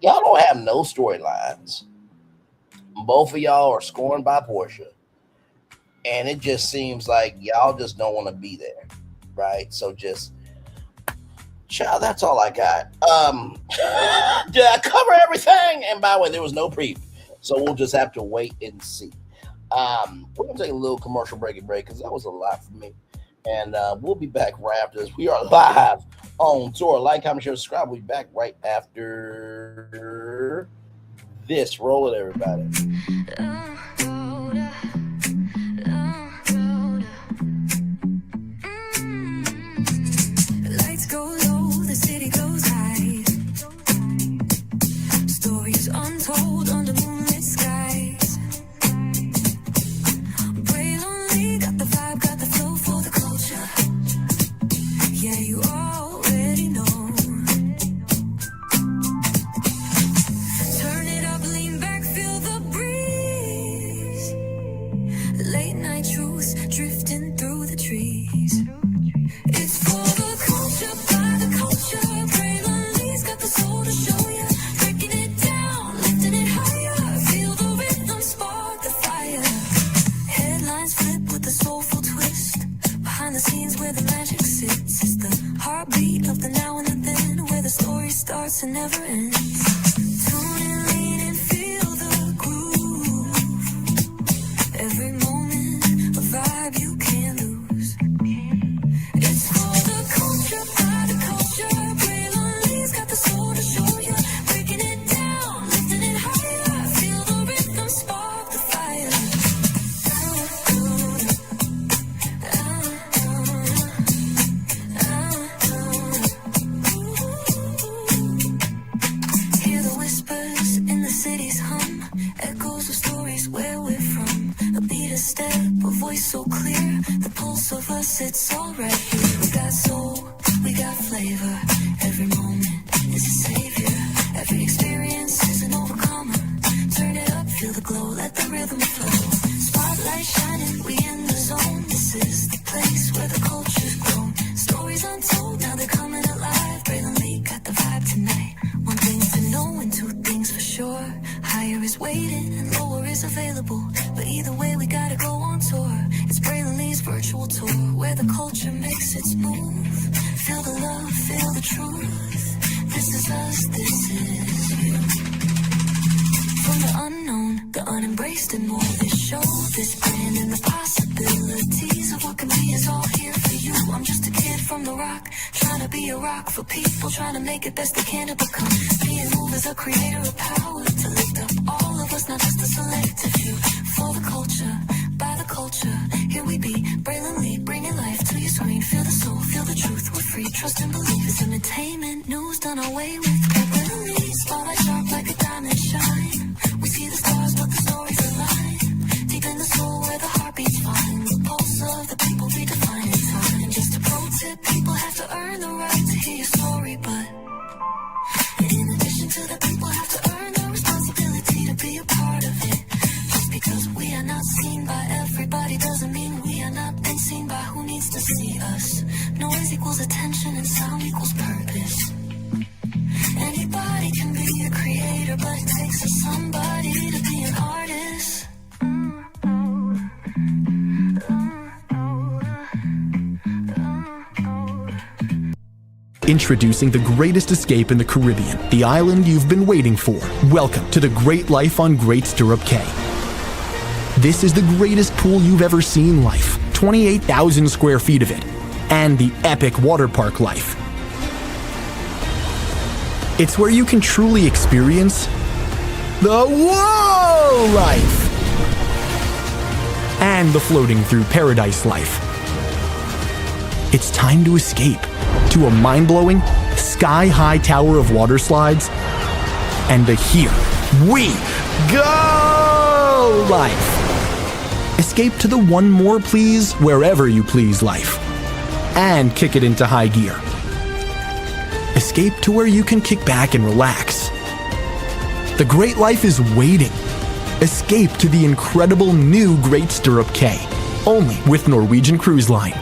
y'all don't have no storylines. Both of y'all are scorned by Portia. And it just seems like y'all just don't want to be there. Right? So just, child, that's all I got. Did I cover everything? And by the way, there was no preview. So we'll just have to wait and see. We're going to take a little commercial break because that was a lot for me. And we'll be back right after this. We are live on tour. Like, comment, share, subscribe. We'll be back right after this. Roll it, everybody. Lights go low, the city goes high. Stories untold under moonlit skies. Braylon got the vibe, got the flow for the culture. Yeah, you already know. Turn it up, lean back, feel the breeze. Late night truths drifting through the trees. It's for the culture, by the culture. Braylon got the soul to show ya. Breaking it down, lifting it higher. Feel the rhythm, spark the fire. Headlines flip with a soulful twist. Behind the scenes where the magic sits. It's the heartbeat of the now and the then, where the story starts and never ends. Tune in, lean and feel the groove. Every moment, a vibe you can't lose. It's for the culture, by the culture. Braylon got the soul to show ya. Breaking it down, lifting it higher. Feel the rhythm, spark the fire. Hear the whispers in the city's hum. Echoes of stories where we're from. A beat, a step, a voice so clear. The pulse of us, it's all right here. We got soul, we got flavor. Every moment is a savior. Every experience is an overcomer. Turn it up, feel the glow, let the rhythm flow. Spotlight shining, we in the zone. This is the place where the culture's grown. Stories untold, now they're coming alive. waiting and lower is available. But either way, we gotta go on tour. It's Braylon Lee's virtual tour, where the culture makes its move. Feel the love, feel the truth. This is us, this is you. From the unknown, the unembraced and more. This show, this brand, and the possibilities of what can be is all here for you. I'm just a kid from the rock, trying to be a rock for people, trying to make it best they can to become. Being moved as a creator of power to lift up all of us, not just a selective few. For the culture, by the culture, here we be. Braylon Lee, bringing life to your screen. Feel the soul, feel the truth. We're free, trust and believe. It's entertainment, news done away with. Braylon Lee, spotlight sharp like a diamond shine. We see the stars, but the stories align. Deep in the soul, where the heartbeats find. The pulse of the people redefining time. Just a pro tip, people have to earn the right to hear your story, but in addition to that, people have to earn the responsibility to be a part of it. Just because we are not seen by everybody doesn't mean we are not being seen by who needs to see us. Noise equals attention and sound equals purpose. Anybody can be a creator, but it takes a somebody to be an artist. Introducing the greatest escape in the Caribbean, the island you've been waiting for. Welcome to the Great Life on Great Stirrup Cay. This is the greatest pool you've ever seen life, 28,000 square feet of it, and the epic water park life. It's where you can truly experience the whoa life and the floating through paradise life. It's time to escape to a mind-blowing, sky-high tower of water slides and the Here We Go life. Escape to the one more please wherever you please life and kick it into high gear. Escape to where you can kick back and relax. The great life is waiting. Escape to the incredible new Great Stirrup Cay, only with Norwegian Cruise Line.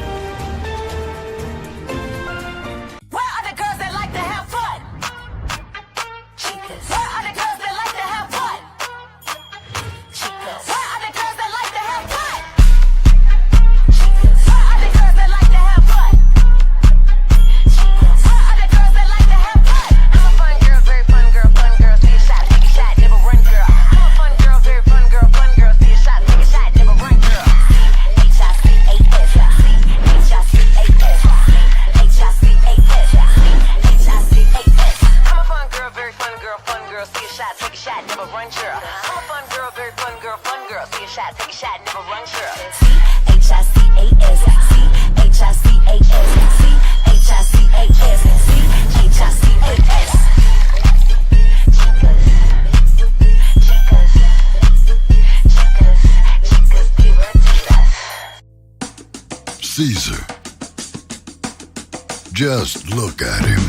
Caesar. Just look at him.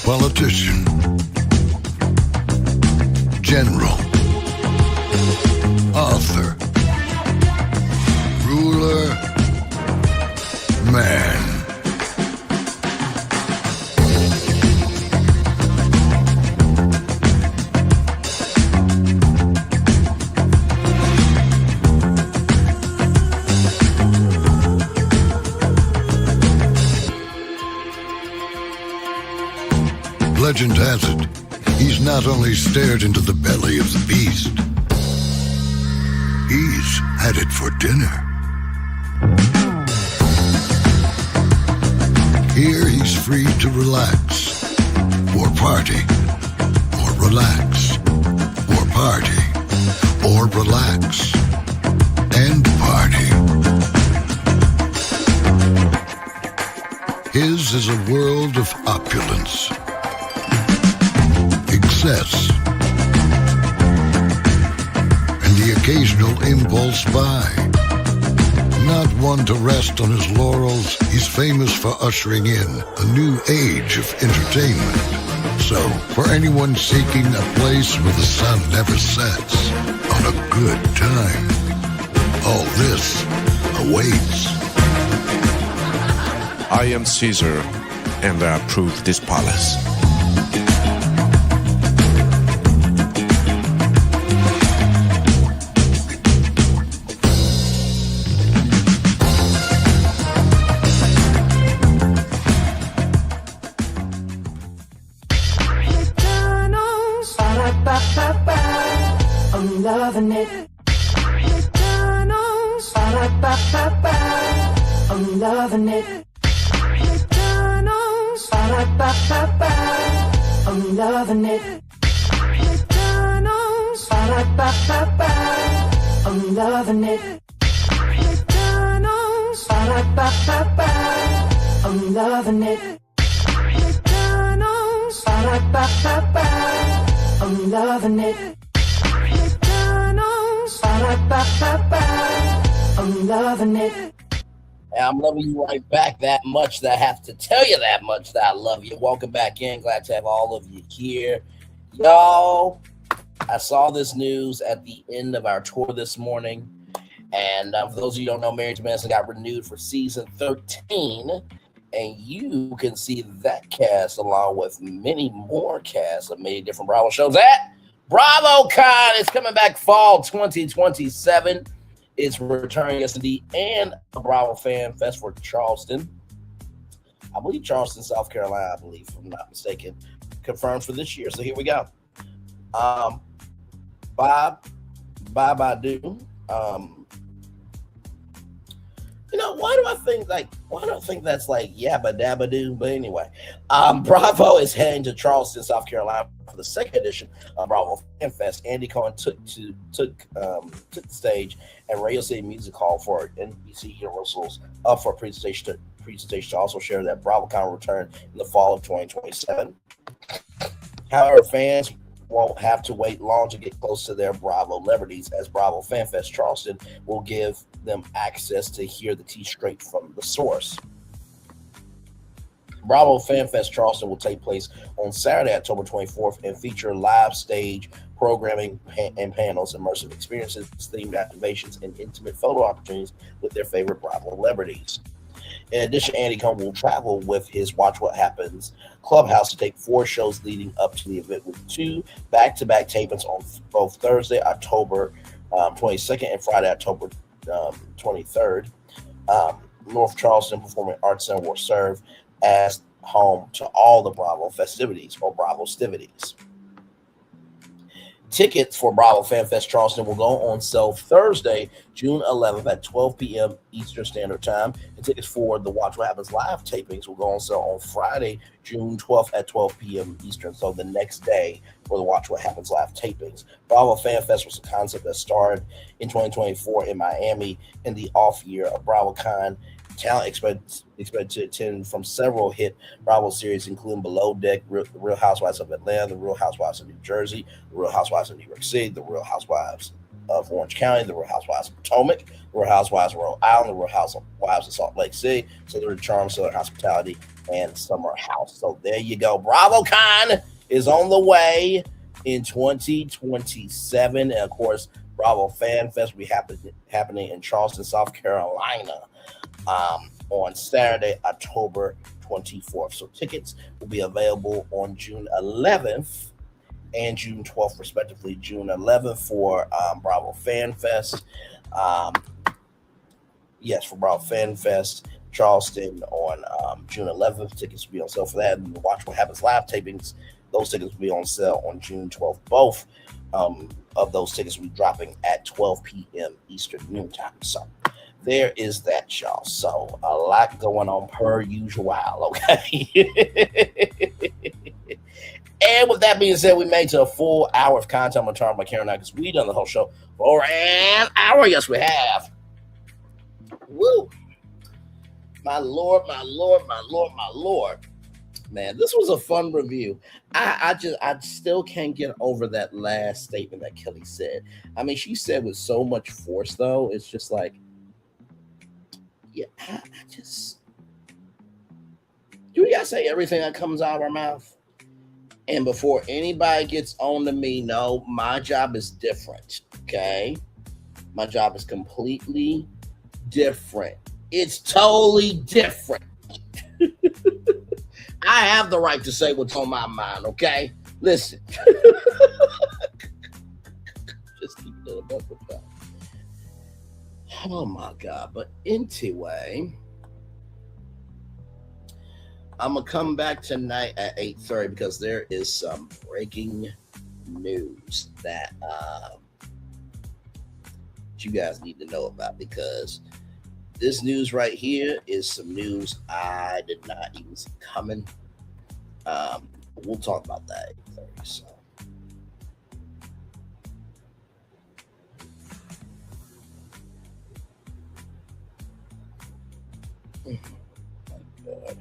Politician. General. Author. Ruler. Man. Legend has it, he's not only stared into the belly of the beast, he's had it for dinner. Here he's free to relax, or party, or relax, or party, or relax, and party. His is a world of opulence, excess, and the occasional impulse buy. Not one to rest on his laurels, he's famous for ushering in a new age of entertainment. So, for anyone seeking a place where the sun never sets on a good time, all this awaits. I am Caesar, and I approve this palace. Ba-da-ba-ba-ba. I'm loving it. McDonald's. Ba-da-ba-ba-ba. I'm loving it. McDonald's. Ba-da-ba-ba-ba. I'm loving it. McDonald's. Ba-da-ba-ba-ba. I'm loving it. McDonald's. Ba-da-ba-ba-ba. I'm loving it. McDonald's. Ba-da-ba-ba-ba. I'm loving it. McDonald's. Ba-da-ba-ba-ba. I'm loving it. And I'm loving you right back that much that I have to tell you that much that I love you. Welcome back in. Glad to have all of you here. Y'all, I saw this news at the end of our tour this morning. And for those of you who don't know, Married to Medicine got renewed for season 13. And you can see that cast along with many more casts of many different Bravo shows at BravoCon. It's coming back fall 2027. It's returning, yes, indeed, and a Bravo Fan Fest for Charleston. I believe Charleston, South Carolina, if I'm not mistaken, confirmed for this year. So here we go. Bye-bye-do. Why do I think that's like yabba dabba doo? But anyway, Bravo is heading to Charleston, South Carolina for the second edition of Bravo Fan Fest. Andy Cohen took the stage at Radio City Music Hall for NBC Universal's up for presentation to also share that BravoCon will return in the fall of 2027. However, fans won't have to wait long to get close to their Bravo celebrities, as Bravo Fan Fest Charleston will give them access to hear the tea straight from the source. Bravo Fan Fest Charleston will take place on Saturday, October 24th, and feature live stage programming and panels, immersive experiences, themed activations, and intimate photo opportunities with their favorite Bravo celebrities. In addition, Andy Cohen will travel with his Watch What Happens Clubhouse to take 4 shows leading up to the event, with 2 back-to-back tapings on both Thursday, October 22nd, and Friday, October 23rd. North Charleston Performing Arts Center will serve as home to all the Bravo festivities or Bravo stivities. Tickets for Bravo Fan Fest Charleston will go on sale Thursday, June 11th at 12 p.m. Eastern Standard Time. And tickets for the Watch What Happens live tapings will go on sale on Friday, June 12th at 12 p.m. Eastern. So the next day for the Watch What Happens live tapings. Bravo Fan Fest was a concept that started in 2024 in Miami in the off year of BravoCon. Talent expected to attend from several hit Bravo series, including Below Deck, The Real Housewives of Atlanta, The Real Housewives of New Jersey, The Real Housewives of New York City, The Real Housewives of Orange County, The Real Housewives of Potomac, The Real Housewives of Rhode Island, The Real Housewives of Salt Lake City, Southern Charm, Southern Hospitality, and Summer House. So there you go. BravoCon is on the way in 2027. And of course, Bravo Fan Fest will be happening in Charleston, South Carolina, on Saturday, October 24th. So tickets will be available on June 11th and June 12th, respectively. June 11th for Bravo Fan Fest. For Bravo Fan Fest Charleston on June 11th. Tickets will be on sale for that. And Watch What Happens live tapings, those tickets will be on sale on June 12th. Both of those tickets will be dropping at 12 p.m. Eastern Noon Time. So there is that, y'all. So a lot going on per usual, okay? And with that being said, we made it to a full hour of content. I'm going to turn my camera now because we've done the whole show for an hour. Yes, we have. Woo. My Lord, my Lord, my Lord, my Lord. Man, this was a fun review. I still can't get over that last statement that Kelly said. I mean, she said with so much force, though. It's just like, do we gotta say everything that comes out of our mouth? And before anybody gets on to me, no, my job is different, okay? My job is completely different. It's totally different. I have the right to say what's on my mind, okay? Listen. Just keep it up with that. Oh my God. But anyway, I'm going to come back tonight at 8:30 because there is some breaking news that you guys need to know about, because this news right here is some news I did not even see coming. We'll talk about that at 8:30. So. My God.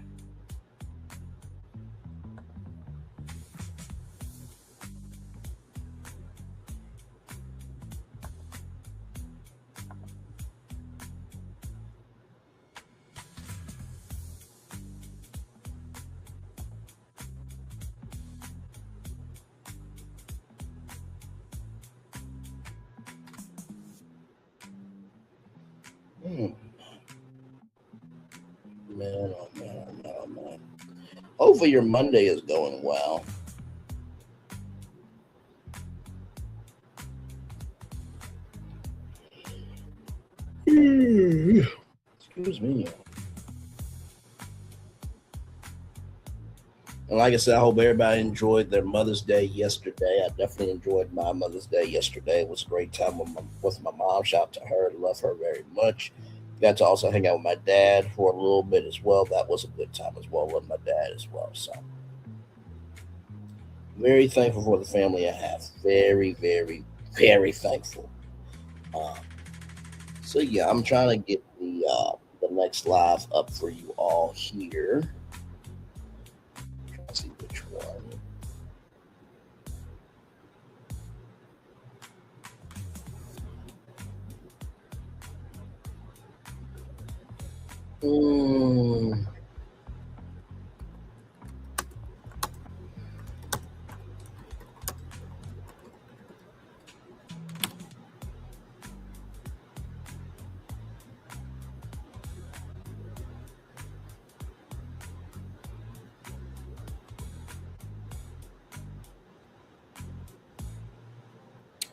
Man, oh man, oh man, oh man. Hopefully your Monday is going well. Excuse me. And like I said, I hope everybody enjoyed their Mother's Day yesterday. I definitely enjoyed my Mother's Day yesterday. It was a great time with my mom. Shout out to her. Love her very much. Got to also hang out with my dad for a little bit as well. That was a good time as well with my dad as well. So very thankful for the family I have. Very, very, very thankful. So yeah, I'm trying to get the next live up for you all here. Let's see which one.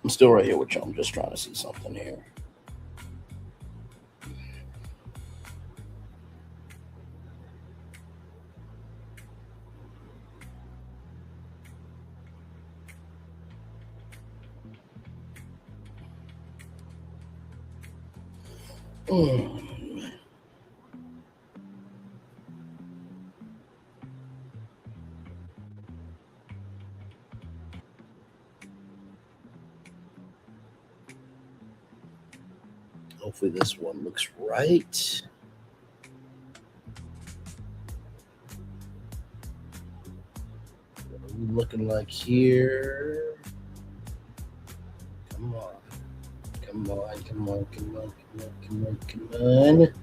I'm still right here with you. I'm just trying to see something here. Hopefully this one looks right. What are we looking like here? Come on. Come on, come on, come on, come on, come on, come on.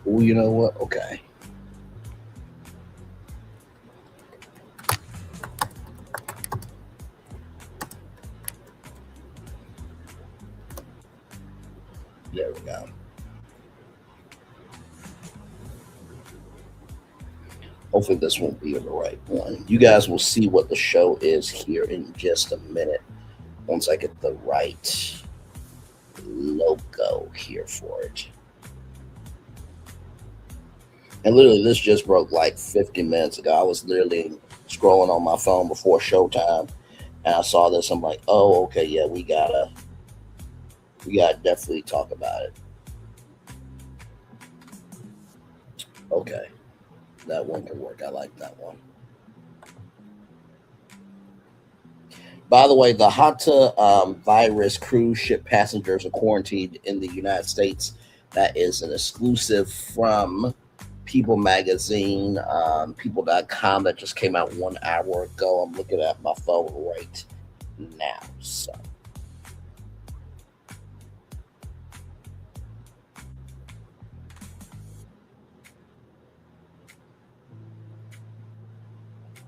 Oh, you know what? Okay. There we go. Hopefully this won't be the right one. You guys will see what the show is here in just a minute once I get the right logo here for it. And literally, this just broke like 50 minutes ago. I was literally scrolling on my phone before showtime, and I saw this. I'm like, oh, okay, yeah, we gotta definitely talk about it. Okay, that one can work. I like that one. By the way, the Hata virus cruise ship passengers are quarantined in the United States. That is an exclusive from People Magazine, People.com, that just came out 1 hour ago. I'm looking at my phone right now. So.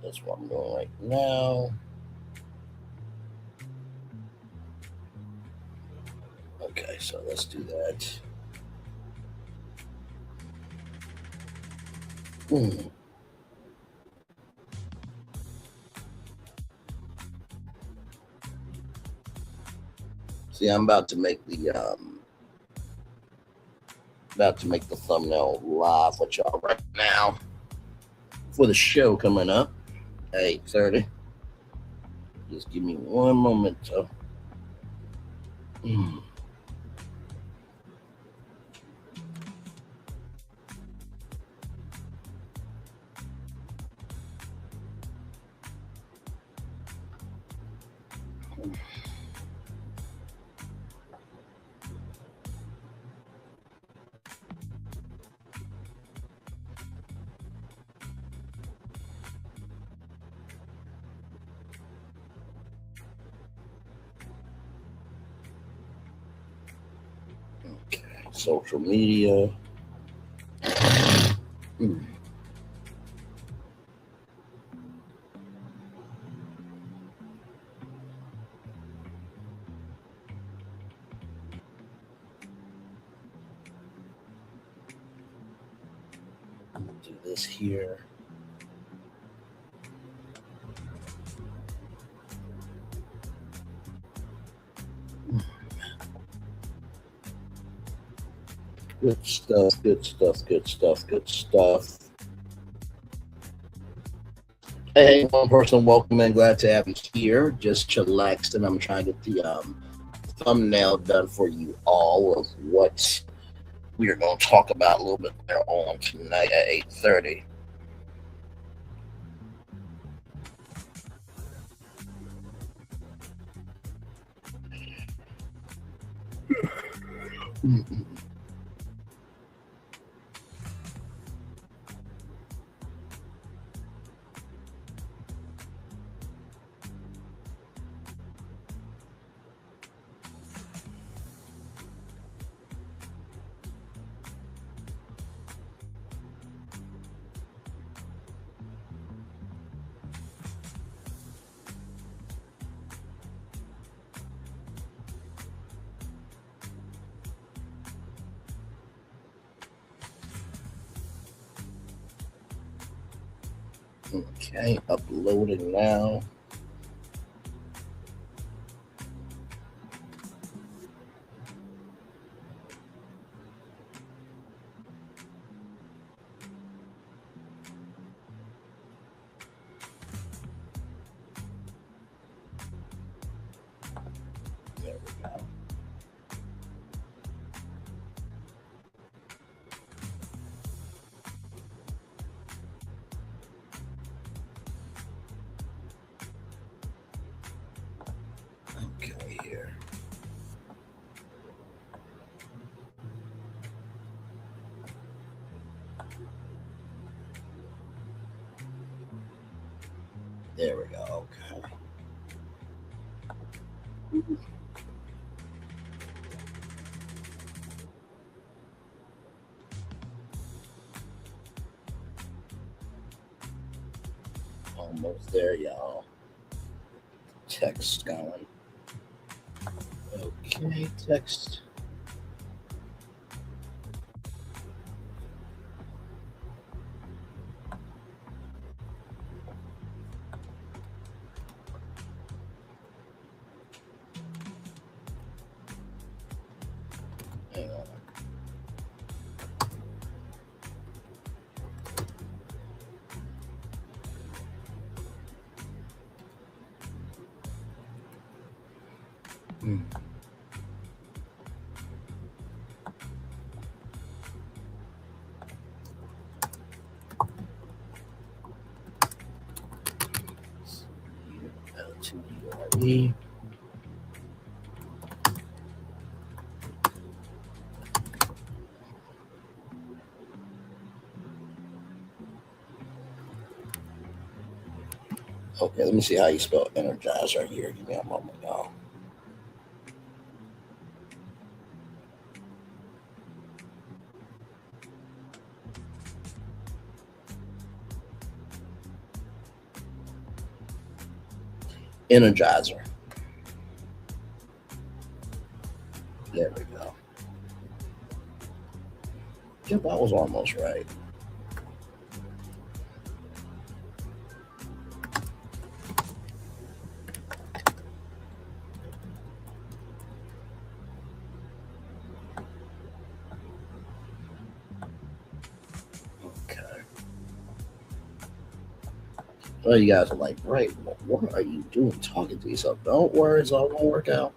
That's what I'm doing right now. Okay, so let's do that. Mm. See, I'm about to make the thumbnail live with y'all right now for the show coming up at 8:30. Just give me one moment to. Mm. Okay, social media. Mm. Do this here. Good stuff, good stuff, good stuff, good stuff. Hey, one person, welcome in. Glad to have you here. Just chillaxed, and I'm trying to get the thumbnail done for you all of what we are going to talk about a little bit later on tonight at 8:30. Okay, uploading now. There we go. Okay, here. There we go. Okay. Almost there, y'all. Text going. Okay, text. Hang on. L2URE. Okay, let me see how you spell energizer here. Give me a moment, y'all. Energizer. There we go. Yep, I was almost right. Well, you guys are like, right, what are you doing talking to yourself? Don't worry, it's all gonna work out.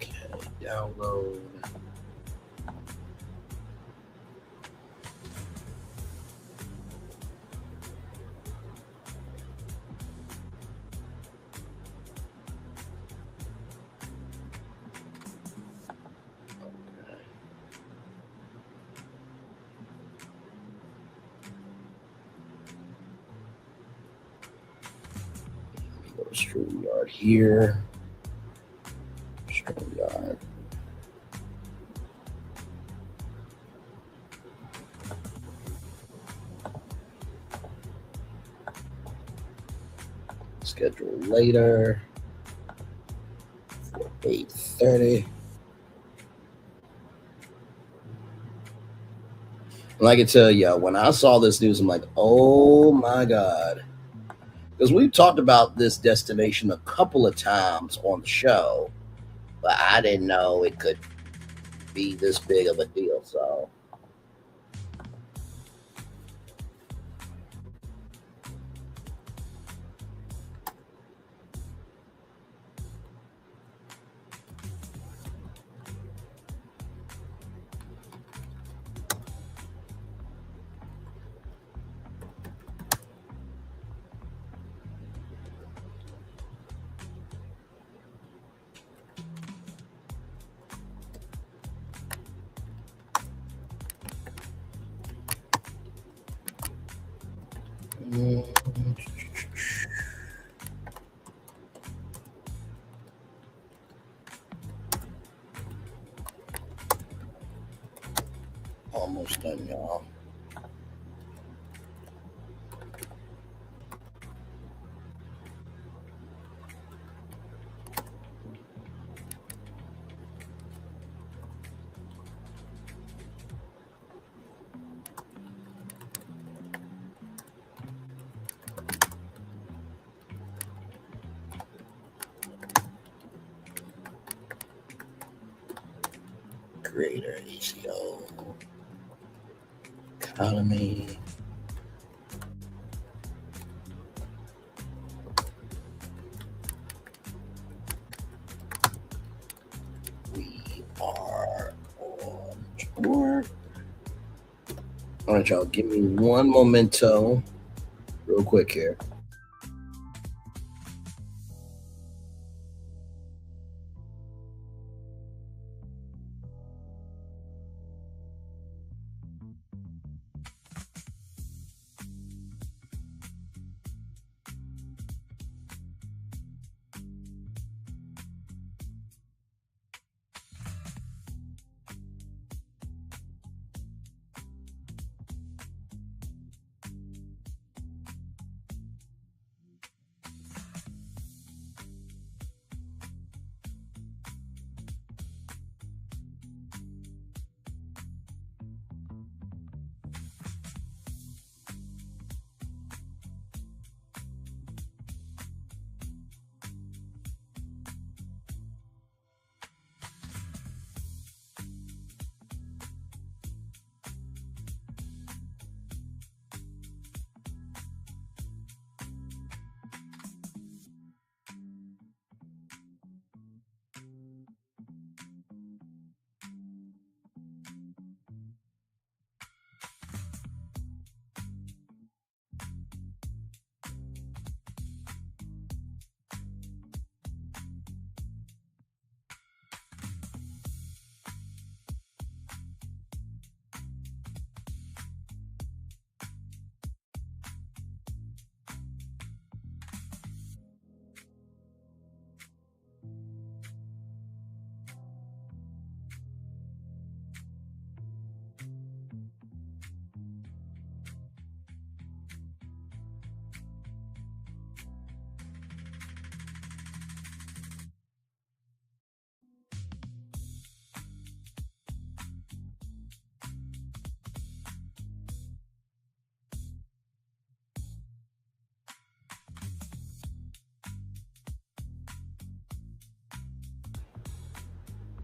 Okay, download. Go to StreamYard here. StreamYard. Schedule later for 8:30. And I can tell you, when I saw this news, I'm like, oh my God. Because we've talked about this destination a couple of times on the show, but I didn't know it could be this big of a deal. So almost done, y'all. Creator, ACO, economy. We are on tour. All right, y'all, give me one momento, real quick here.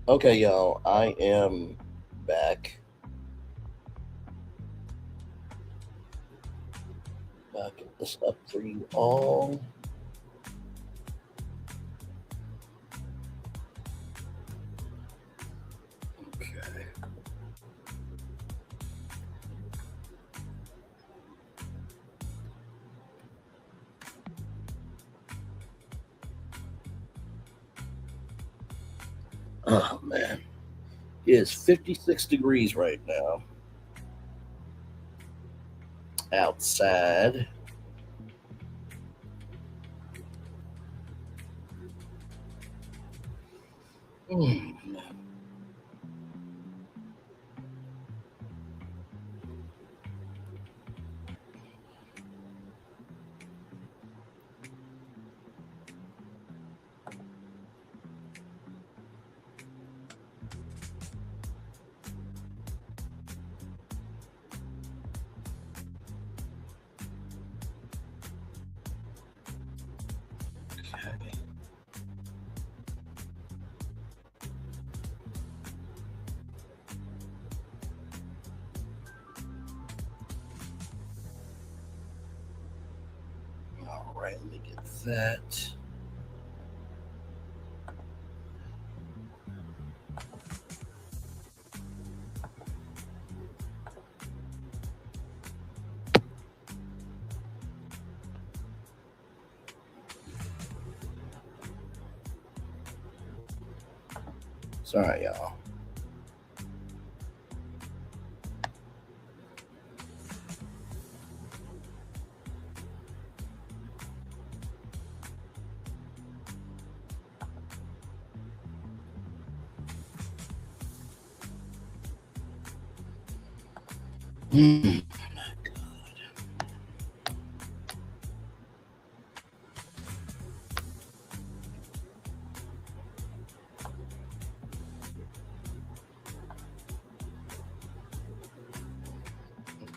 Okay, y'all, I am back. Get this up for you all. Okay. Oh man, it is 56 degrees right now outside. Mm. All right, let me get that. Sorry, y'all. Mm.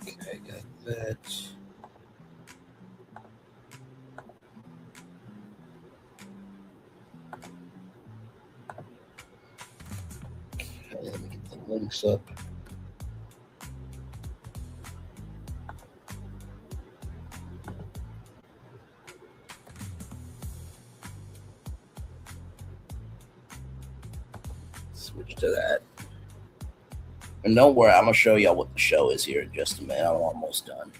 Okay, got that. Okay, let me get the links up. Switch to that. And don't worry, I'm gonna show y'all what the show is here in just a minute. I'm almost done.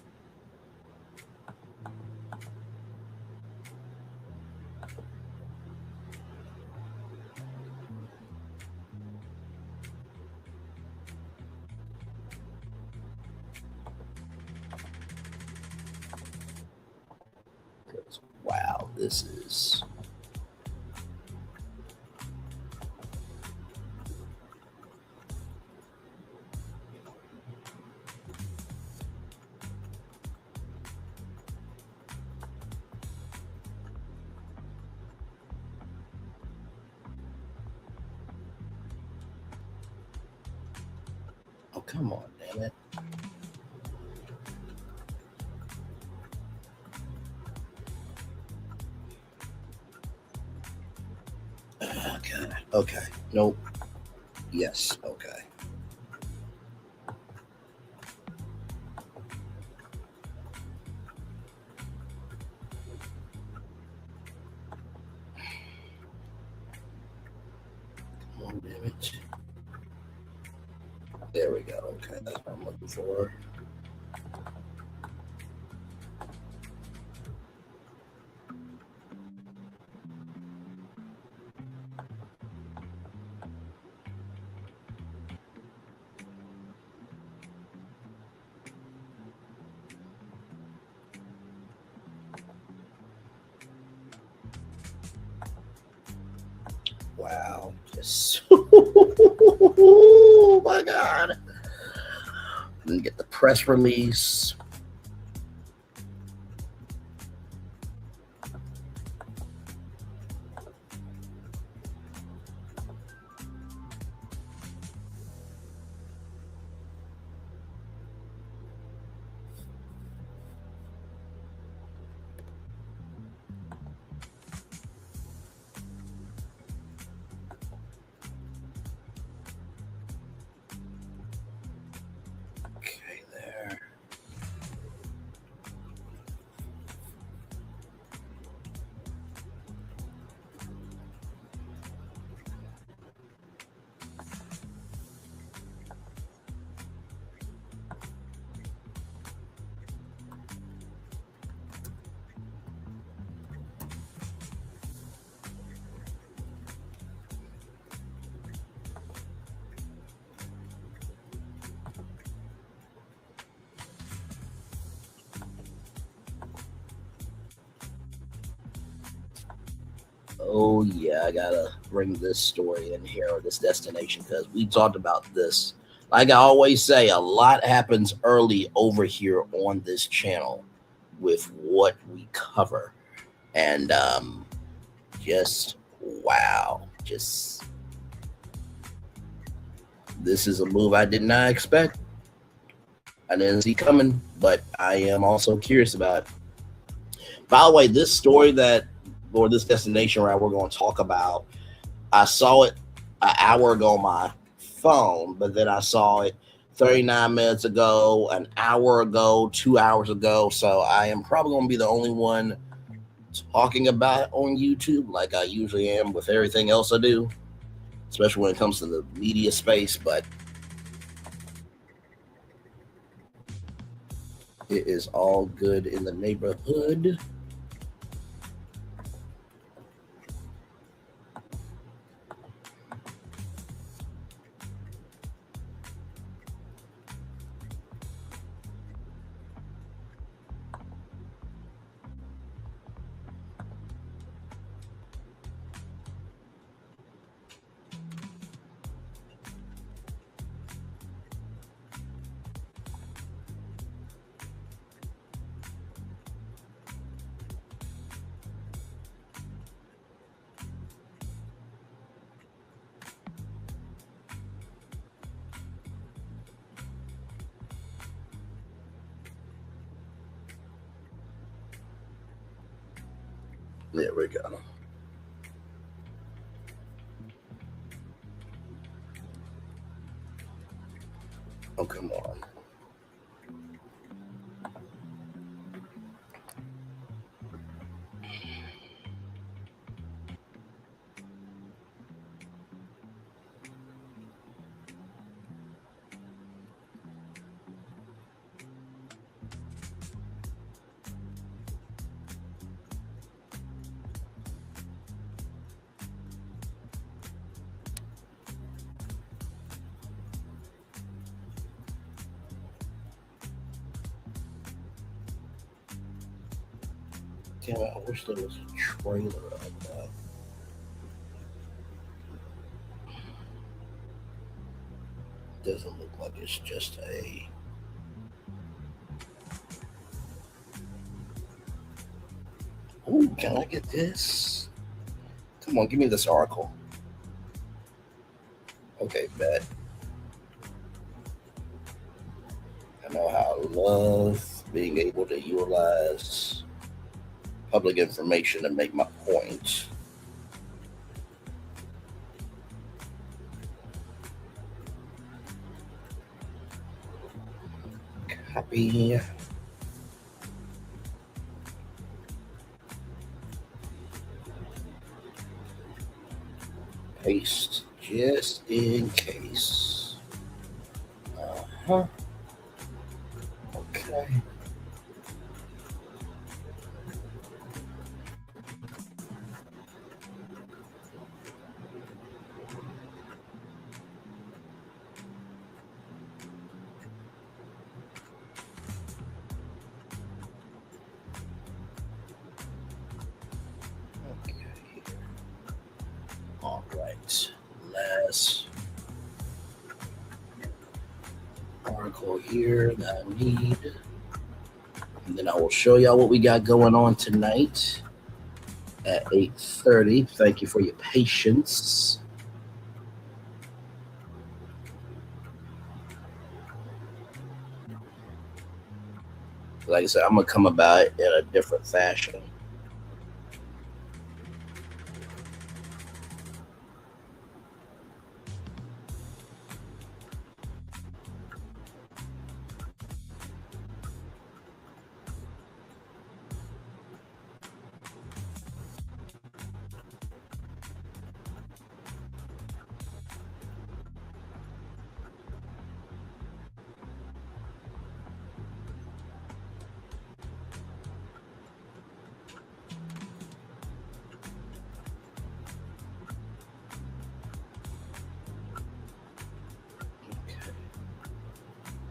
Wow, this is. Oh, come on, damn it. Okay. Okay. Nope. Yes. Okay. Come on, damn it. There we go. Okay, that's what I'm looking for. Wow. Just. Oh my God. Let me get the press release. Oh yeah, I gotta bring this story in here or this destination because we talked about this. Like I always say, a lot happens early over here on this channel with what we cover, and just wow, just this is a move I did not expect. I didn't see coming, but I am also curious about it. By the way, this story or this destination route we're going to talk about, I saw it an hour ago on my phone, but then I saw it 39 minutes ago, an hour ago, 2 hours ago. So I am probably going to be the only one talking about it on YouTube like I usually am with everything else I do, especially when it comes to the media space. But it is all good in the neighborhood. There we go. Oh, come on. Damn it, I wish there was a trailer of that. Doesn't look like it's just a... Ooh, can I get this? Come on, give me this article. Okay, bet. I know how I love being able to utilize public information to make my point. Copy. Paste just in case. Uh-huh. Okay. All right. Last article here that I need. And then I will show y'all what we got going on tonight at 8:30. Thank you for your patience. Like I said, I'm going to come about it in a different fashion.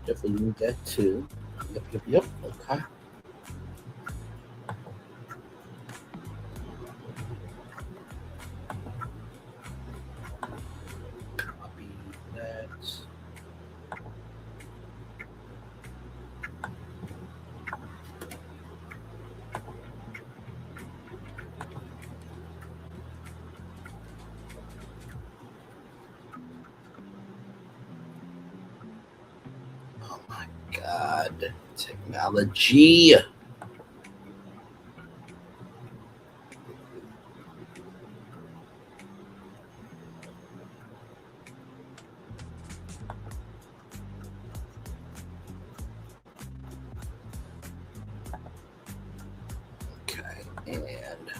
Definitely need that too. Yep. Okay. God, technology. Okay, and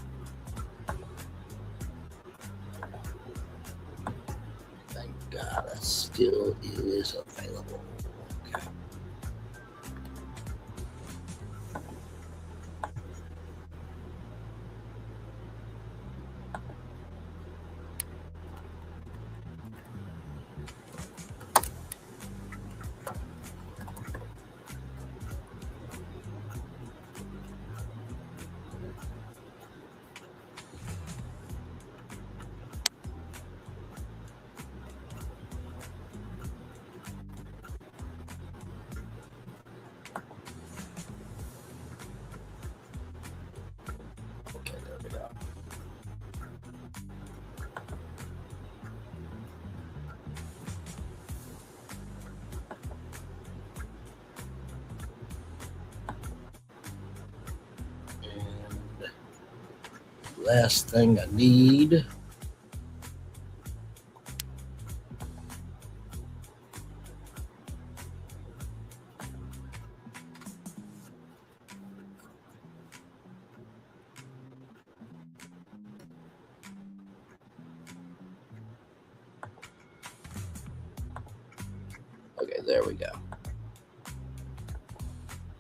thank God it still is available. Okay. Okay, there we go. And last thing I need. Okay, there we go.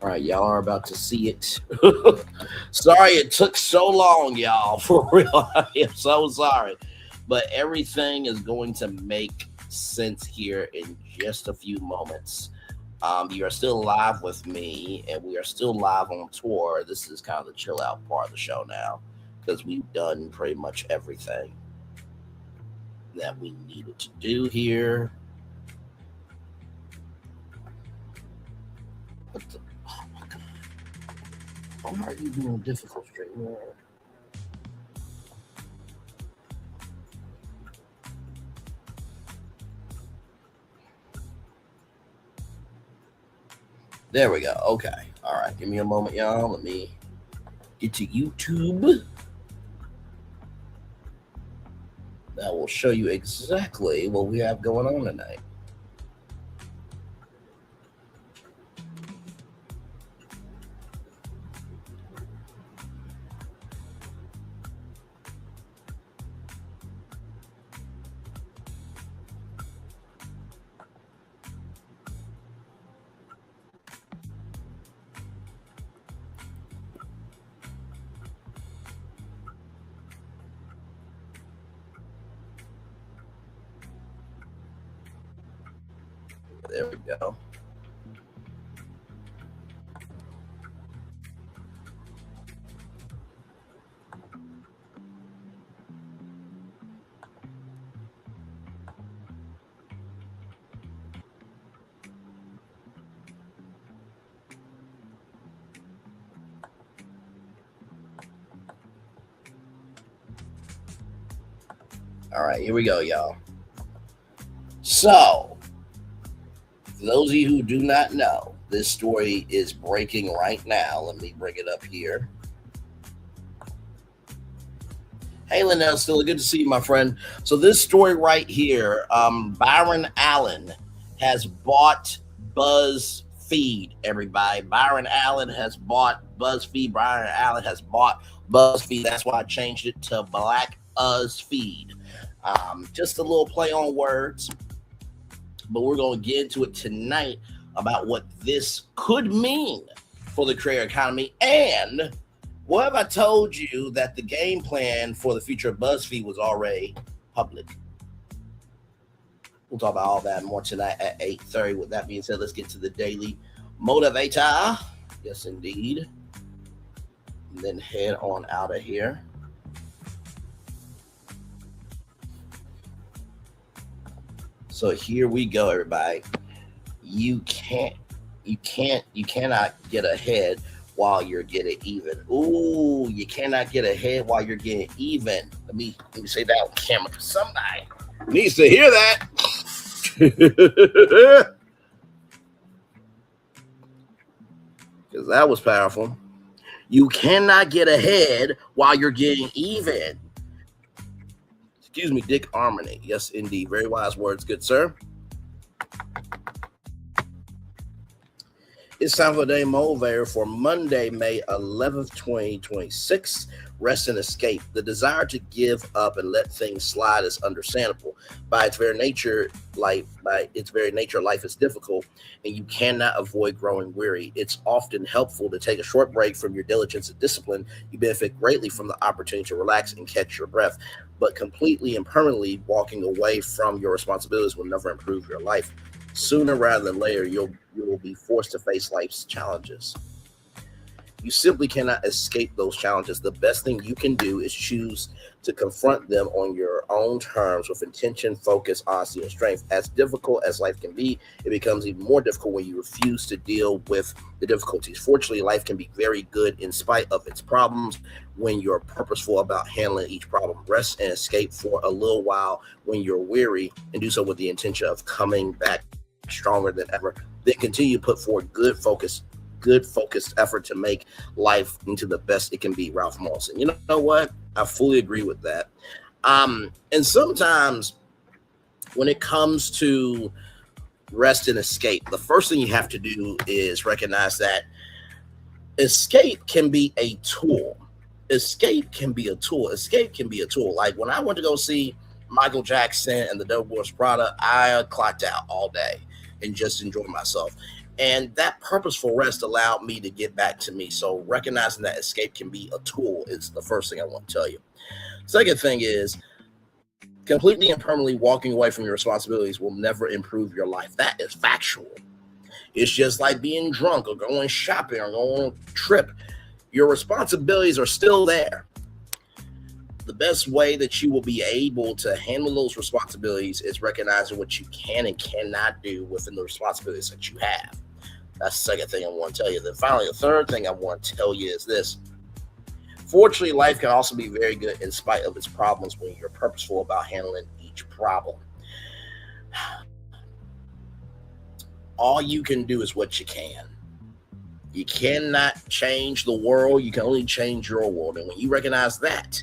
All right, y'all are about to see it. Sorry it took so long, y'all. For real, I am so sorry. But everything is going to make sense here in just a few moments. You are still live with me, and we are still live on tour. This is kind of the chill out part of the show now, because we've done pretty much everything that we needed to do here. What the, oh my God. Why are you doing difficult straight there? There we go. Okay. All right. Give me a moment, y'all. Let me get to YouTube. That will show you exactly what we have going on tonight. There we go. All right, here we go, y'all. So, for those of you who do not know, this story is breaking right now. Let me bring it up here. Hey, Linnell, still good to see you, my friend. So this story right here, Byron Allen has bought BuzzFeed, everybody. Byron Allen has bought BuzzFeed. Byron Allen has bought BuzzFeed. That's why I changed it to Black BuzzFeed. Just a little play on words, but we're going to get into it tonight about what this could mean for the creator economy. And what have I told you that the game plan for the future of BuzzFeed was already public? We'll talk about all that and more tonight at 8:30. With that being said, let's get to the daily motivator. Yes, indeed. And then head on out of here. So here we go, everybody. You cannot get ahead while you're getting even. Ooh, you cannot get ahead while you're getting even. Let me say that on camera because somebody needs to hear that. because that was powerful. You cannot get ahead while you're getting even. Excuse me, Dick Armony. Yes, indeed. Very wise words, good sir. It's time for the day motivator for Monday, May 11th, 2026. Rest and escape. The desire to give up and let things slide is understandable. By its very nature, life is difficult, and you cannot avoid growing weary. It's often helpful to take a short break from your diligence and discipline. You benefit greatly from the opportunity to relax and catch your breath. But completely and permanently walking away from your responsibilities will never improve your life. Sooner rather than later, you will be forced to face life's challenges. You simply cannot escape those challenges. The best thing you can do is choose to confront them on your own terms with intention, focus, honesty, and strength. As difficult as life can be, it becomes even more difficult when you refuse to deal with the difficulties. Fortunately, life can be very good in spite of its problems when you're purposeful about handling each problem. Rest and escape for a little while when you're weary, and do so with the intention of coming back stronger than ever. Then continue to put forward good focused effort to make life into the best it can be. Ralph Moulson. You know what? I fully agree with that. And sometimes when it comes to rest and escape, the first thing you have to do is recognize that escape can be a tool. Escape can be a tool. Like when I went to go see Michael Jackson and the Devil Wears Prada, I clocked out all day and just enjoyed myself. And that purposeful rest allowed me to get back to me. So recognizing that escape can be a tool is the first thing I want to tell you. Second thing is completely and permanently walking away from your responsibilities will never improve your life. That is factual. It's just like being drunk or going shopping or going on a trip. Your responsibilities are still there. The best way that you will be able to handle those responsibilities is recognizing what you can and cannot do within the responsibilities that you have. That's the second thing I want to tell you. Then finally, the third thing I want to tell you is this. Fortunately, life can also be very good in spite of its problems when you're purposeful about handling each problem. All you can do is what you can. You cannot change the world. You can only change your world. And when you recognize that,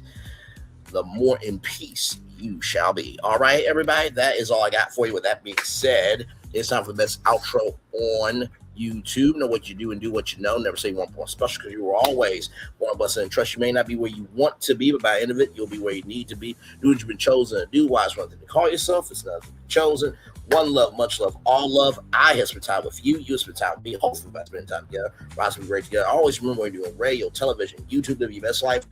the more in peace you shall be. All right, everybody, that is all I got for you. With that being said, it's time for the best outro on YouTube. Know what you do and do what you know. Never say you want more special, because you were always one blessed and trust. You may not be where you want to be, but by the end of it, you'll be where you need to be. Do what you've been chosen to do. Why is one thing to call yourself? It's nothing to be chosen. One love, much love, all love. I have spent time with you. You have spent time with me. Hopefully, by spending time together, rise and be great together. Always remember when you're doing radio, television, YouTube, live your best life.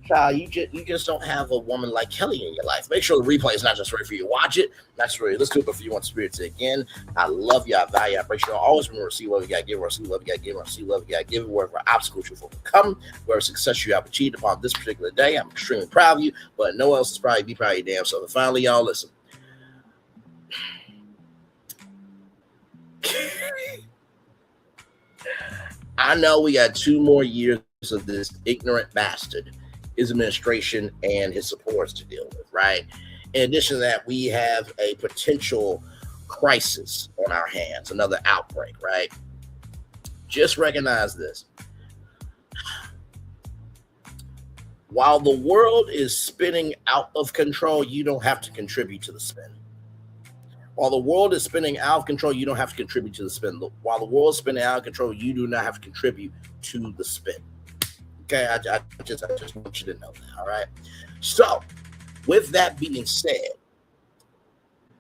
Child, you just don't have a woman like Kelly in your life. Make sure the replay is not just ready for you to watch it, not just ready to listen to it, but for you want spirit to again. I love you, I value you, I appreciate you. Always remember, see love you gotta give, or see love you gotta give, or see love you gotta give. Wherever obstacles you overcome, wherever success you have achieved upon this particular day, I'm extremely proud of you, but no one else is proud of you. Be proud of your damn self. And finally, y'all, listen. I know we got 2 more years of this ignorant bastard, his administration, and his supporters to deal with, right? In addition to that, we have a potential crisis on our hands, another outbreak, right? Just recognize this. While the world is spinning out of control, you don't have to contribute to the spin. While the world is spinning out of control, you don't have to contribute to the spin. While the world is spinning out of control, you do not have to contribute to the spin. Okay, I just want you to know that, all right? So, with that being said,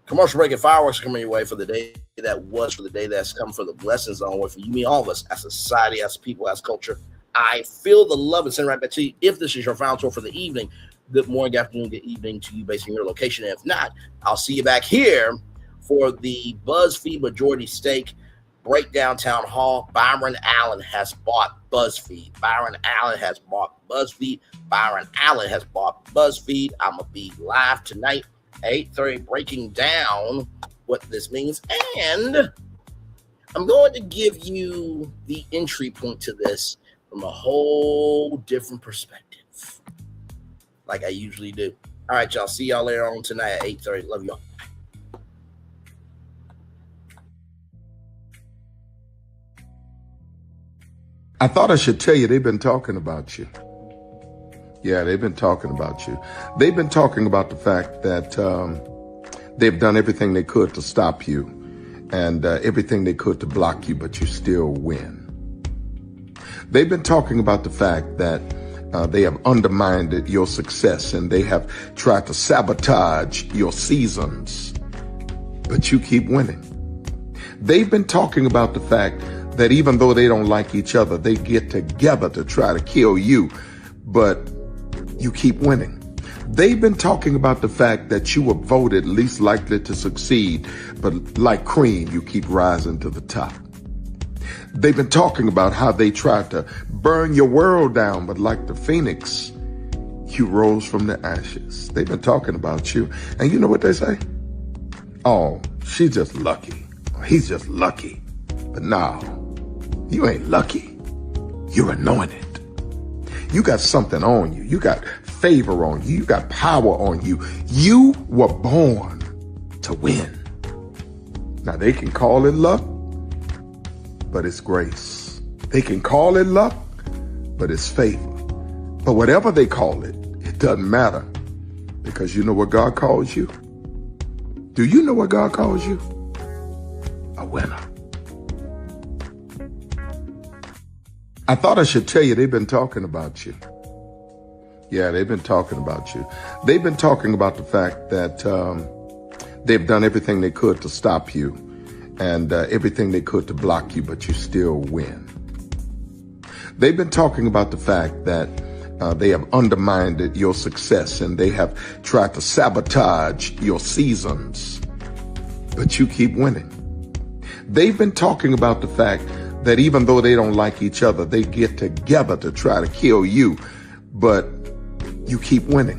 commercial break and fireworks are coming your way for the day that was, for the day that's come, for the blessings on the way for you, me, all of us, as a society, as people, as culture. I feel the love and send right back to you. If this is your final tour for the evening, good morning, good afternoon, good evening to you based on your location. And if not, I'll see you back here for the BuzzFeed Majority Stake Breakdown Town Hall. Byron Allen has bought BuzzFeed. Byron Allen has bought BuzzFeed. Byron Allen has bought BuzzFeed. I'm going to be live tonight at 8:30 breaking down what this means. And I'm going to give you the entry point to this from a whole different perspective, like I usually do. All right, y'all. See y'all later on tonight at 8:30. Love y'all. I thought I should tell you they've been talking about you. Yeah, they've been talking about you. They've been talking about the fact that they've done everything they could to stop you and everything they could to block you, but you still win. They've been talking about the fact that they have undermined your success and they have tried to sabotage your seasons, but you keep winning. They've been talking about the fact that even though they don't like each other, they get together to try to kill you, but you keep winning. They've been talking about the fact that you were voted least likely to succeed, but like cream, you keep rising to the top. They've been talking about how they tried to burn your world down, but like the phoenix, you rose from the ashes. They've been talking about you. And you know what they say? Oh, she's just lucky. He's just lucky. But no, you ain't lucky. You're anointed. You got something on you. You got favor on you. You got power on you. You were born to win. Now they can call it luck, but it's grace. They can call it luck, but it's favor. But whatever they call it, it doesn't matter, because you know what God calls you? Do you know what God calls you? A winner. I thought I should tell you they've been talking about you. Yeah, they've been talking about you. They've been talking about the fact that they've done everything they could to stop you and everything they could to block you, but you still win. They've been talking about the fact that they have undermined your success and they have tried to sabotage your seasons, but you keep winning. They've been talking about the fact that even though they don't like each other, they get together to try to kill you, but you keep winning.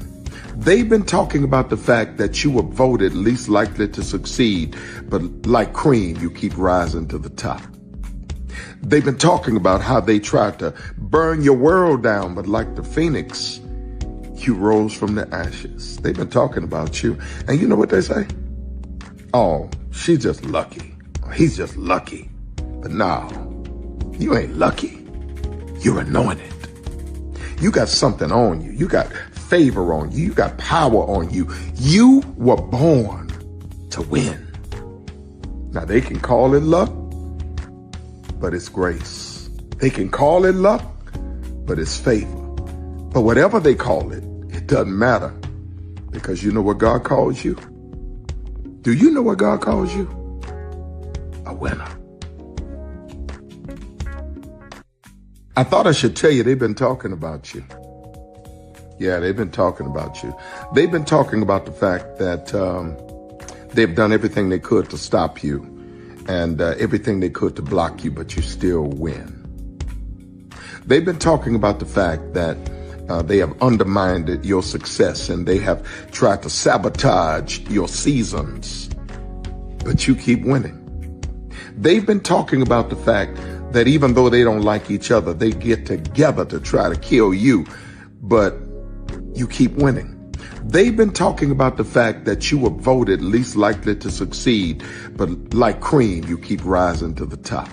They've been talking about the fact that you were voted least likely to succeed, but like cream, you keep rising to the top. They've been talking about how they tried to burn your world down, but like the phoenix, you rose from the ashes. They've been talking about you. And you know what they say? Oh, she's just lucky. He's just lucky. But no, you ain't lucky. You're anointed. You got something on you. You got favor on you. You got power on you. You were born to win. Now they can call it luck, but it's grace. They can call it luck, but it's favor. But whatever they call it, it doesn't matter, because you know what God calls you? Do you know what God calls you? A winner. I thought I should tell you they've been talking about you. Yeah, they've been talking about you. They've been talking about the fact that they've done everything they could to stop you and everything they could to block you, but you still win. They've been talking about the fact that they have undermined your success and they have tried to sabotage your seasons, but you keep winning. They've been talking about the fact that even though they don't like each other, they get together to try to kill you, but you keep winning. They've been talking about the fact that you were voted least likely to succeed, but like cream, you keep rising to the top.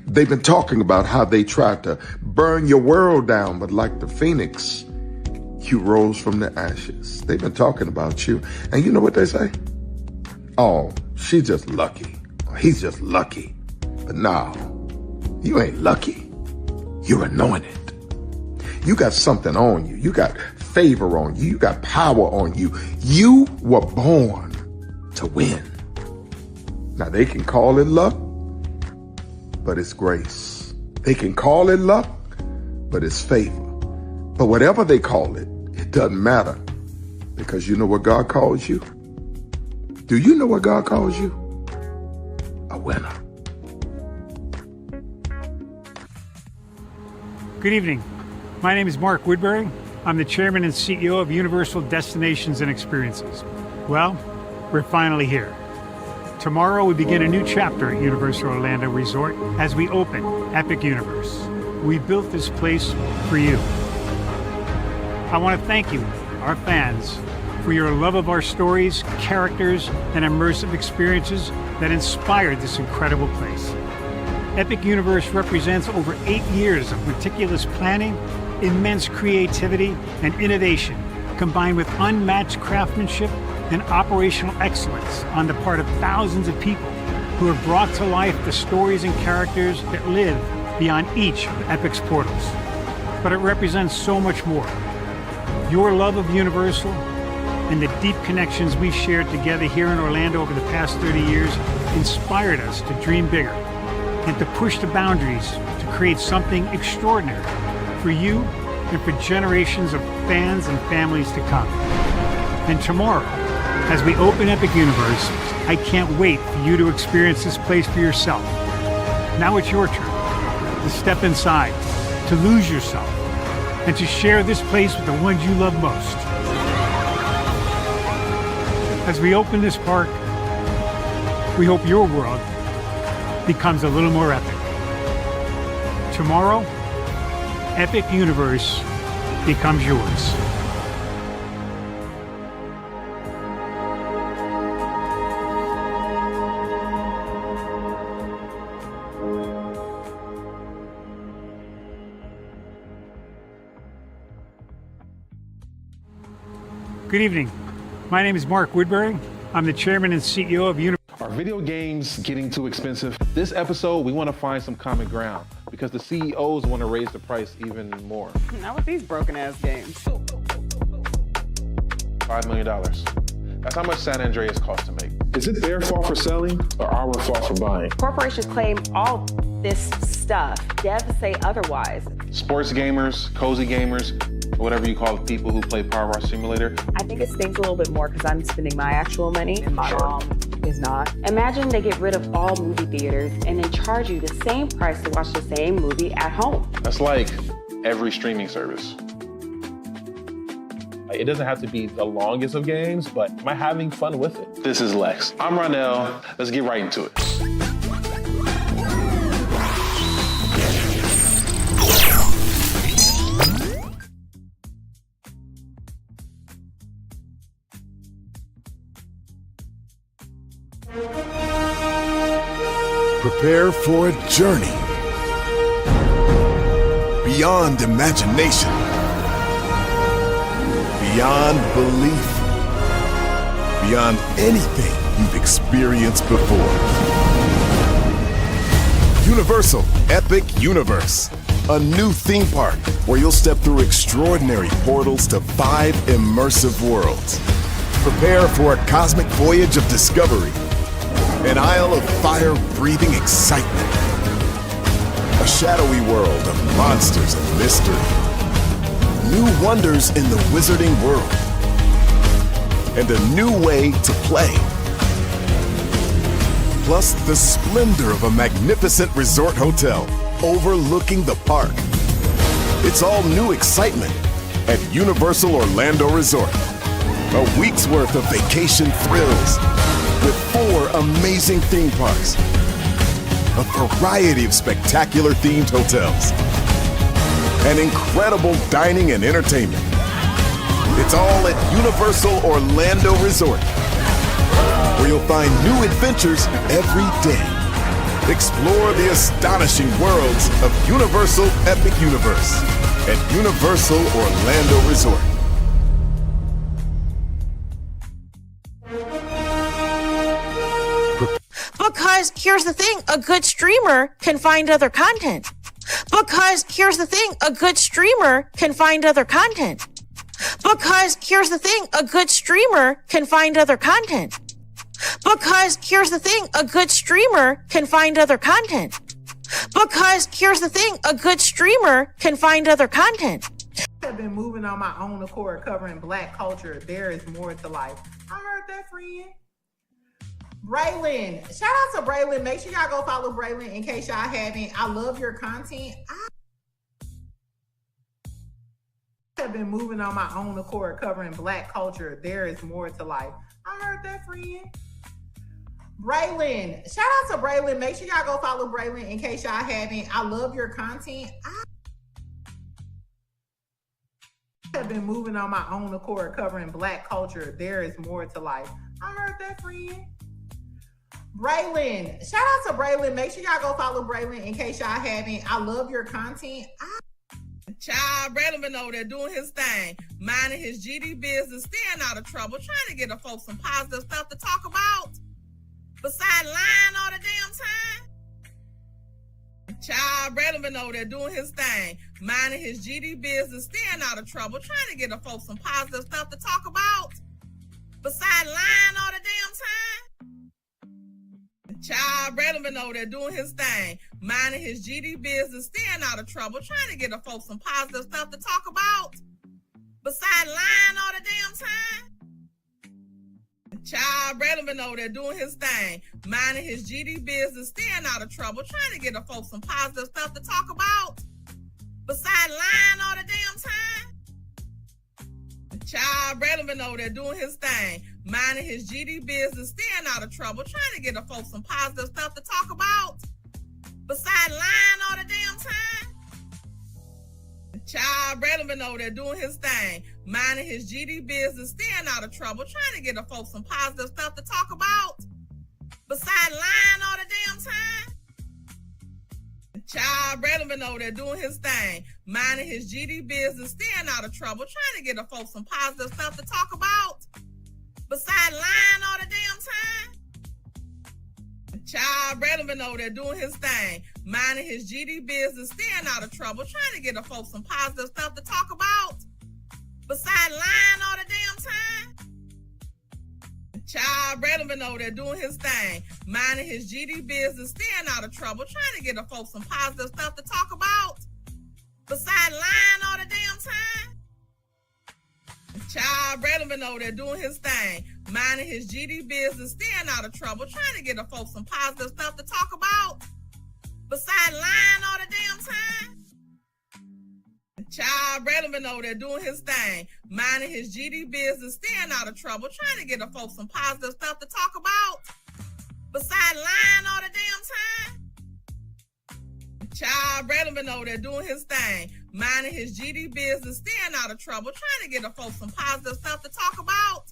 They've been talking about how they tried to burn your world down, but like the phoenix, you rose from the ashes. They've been talking about you. And you know what they say? Oh, she's just lucky. He's just lucky. But no, you ain't lucky. You're anointed. You got something on you. You got favor on you. You got power on you. You were born to win. Now they can call it luck, but it's grace. They can call it luck, but it's favor. But whatever they call it, it doesn't matter, because you know what God calls you? Do you know what God calls you? A winner. Good evening. My name is Mark Woodbury. I'm the chairman and CEO of Universal Destinations and Experiences. Well, we're finally here. Tomorrow we begin a new chapter at Universal Orlando Resort as we open Epic Universe. We built this place for you. I want to thank you, our fans, for your love of our stories, characters, and immersive experiences that inspired this incredible place. Epic Universe represents over 8 years of meticulous planning, immense creativity, and innovation, combined with unmatched craftsmanship and operational excellence on the part of thousands of people who have brought to life the stories and characters that live beyond each of Epic's portals. But it represents so much more. Your love of Universal and the deep connections we've shared together here in Orlando over the past 30 years inspired us to dream bigger and to push the boundaries to create something extraordinary for you and for generations of fans and families to come. And tomorrow, as we open Epic Universe, I can't wait for you to experience this place for yourself. Now it's your turn to step inside, to lose yourself, and to share this place with the ones you love most. As we open this park, we hope your world becomes a little more epic. Tomorrow, Epic Universe becomes yours. Good evening. My name is Mark Woodbury. I'm the chairman and CEO of Universal. Are video games getting too expensive? This episode, we want to find some common ground because the CEOs want to raise the price even more. Not with these broken ass games. $5 million. That's how much San Andreas costs to make. Is it their fault for selling or our fault for buying? Corporations claim all this stuff. Devs say otherwise. Sports gamers, cozy gamers, whatever you call the people who play Power Wash Simulator. I think it stings a little bit more because I'm spending my actual money and my mom is not. Imagine they get rid of all movie theaters and then charge you the same price to watch the same movie at home. That's like every streaming service. It doesn't have to be the longest of games, but am I having fun with it? This is Lex. I'm Ronell. Let's get right into it. Prepare for a journey beyond imagination, beyond belief, beyond anything you've experienced before. Universal Epic Universe, a new theme park where you'll step through extraordinary portals to 5 immersive worlds. Prepare for a cosmic voyage of discovery, an isle of fire-breathing excitement, a shadowy world of monsters and mystery, new wonders in the wizarding world, and a new way to play. Plus the splendor of a magnificent resort hotel overlooking the park. It's all new excitement at Universal Orlando Resort. A week's worth of vacation thrills with 4 amazing theme parks, a variety of spectacular themed hotels, and incredible dining and entertainment. It's all at Universal Orlando Resort, where you'll find new adventures every day. Explore the astonishing worlds of Universal Epic Universe at Universal Orlando Resort. Because here's the thing, a good streamer can find other content. Because here's the thing, a good streamer can find other content. Because here's the thing, a good streamer can find other content. Because here's the thing, a good streamer can find other content. Because here's the thing, a good streamer can find other content. I've been moving on my own accord, covering Black culture. There is more to life. I heard that, friend. Braylon, shout out to Braylon. Make sure y'all go follow Braylon in case y'all haven't. I love your content. I have been moving on my own accord, covering Black culture. There is more to life. I heard that, friend. Braylon, shout out to Braylon. Make sure y'all go follow Braylon in case y'all haven't. I love your content. I have been moving on my own accord, covering Black culture. There is more to life. I heard that, friend. Braylon, shout out to Braylon. Make sure y'all go follow Braylon in case y'all haven't. I love your content. Child, Braylon been over there doing his thing, minding his GD business, staying out of trouble, trying to get the folks some positive stuff to talk about. Besides lying all the damn time. Child, Braylon been over there doing his thing, minding his GD business, staying out of trouble, trying to get the folks some positive stuff to talk about. Besides lying all the damn time. Child, Braylon been over there doing his thing, minding his GD business, staying out of trouble, trying to get the folks some positive stuff to talk about. Besides lying all the damn time. Child, Braylon been over there doing his thing, minding his GD business, staying out of trouble, trying to get the folks some positive stuff to talk about. Besides lying all the damn time. Child, Braylon been over there doing his thing, minding his GD business, staying out of trouble, trying to get the folks some positive stuff to talk about. Besides lying all the damn time. Child, Braylon been over there doing his thing, minding his GD business, staying out of trouble, trying to get the folks some positive stuff to talk about. Besides lying all the damn time. Child, Braylon been over there doing his thing, minding his GD business, staying out of trouble, trying to get the folks some positive stuff to talk about. Besides lying all the damn time. Child, Braylon been over there doing his thing, minding his GD business, staying out of trouble, trying to get the folks some positive stuff to talk about. Besides lying all the damn time. Child, Braylon been over there doing his thing, minding his GD business, staying out of trouble, trying to get the folks some positive stuff to talk about. Besides lying all the damn time. Child, Braylon been over there doing his thing, minding his GD business, staying out of trouble, trying to get the folks some positive stuff to talk about. Besides lying all the damn time. Child, Braylon been over there doing his thing, minding his GD business, staying out of trouble, trying to get the folks some positive stuff to talk about. Besides lying all the damn time. Child, Braylon been over there doing his thing, minding his GD business, staying out of trouble, trying to get the folks some positive stuff to talk about.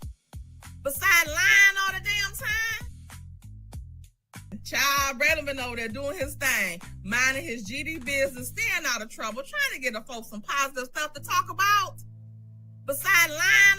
Besides lying all the damn time. Child, Braylon been over there doing his thing, minding his GD business, staying out of trouble, trying to get the folks some positive stuff to talk about. Besides lying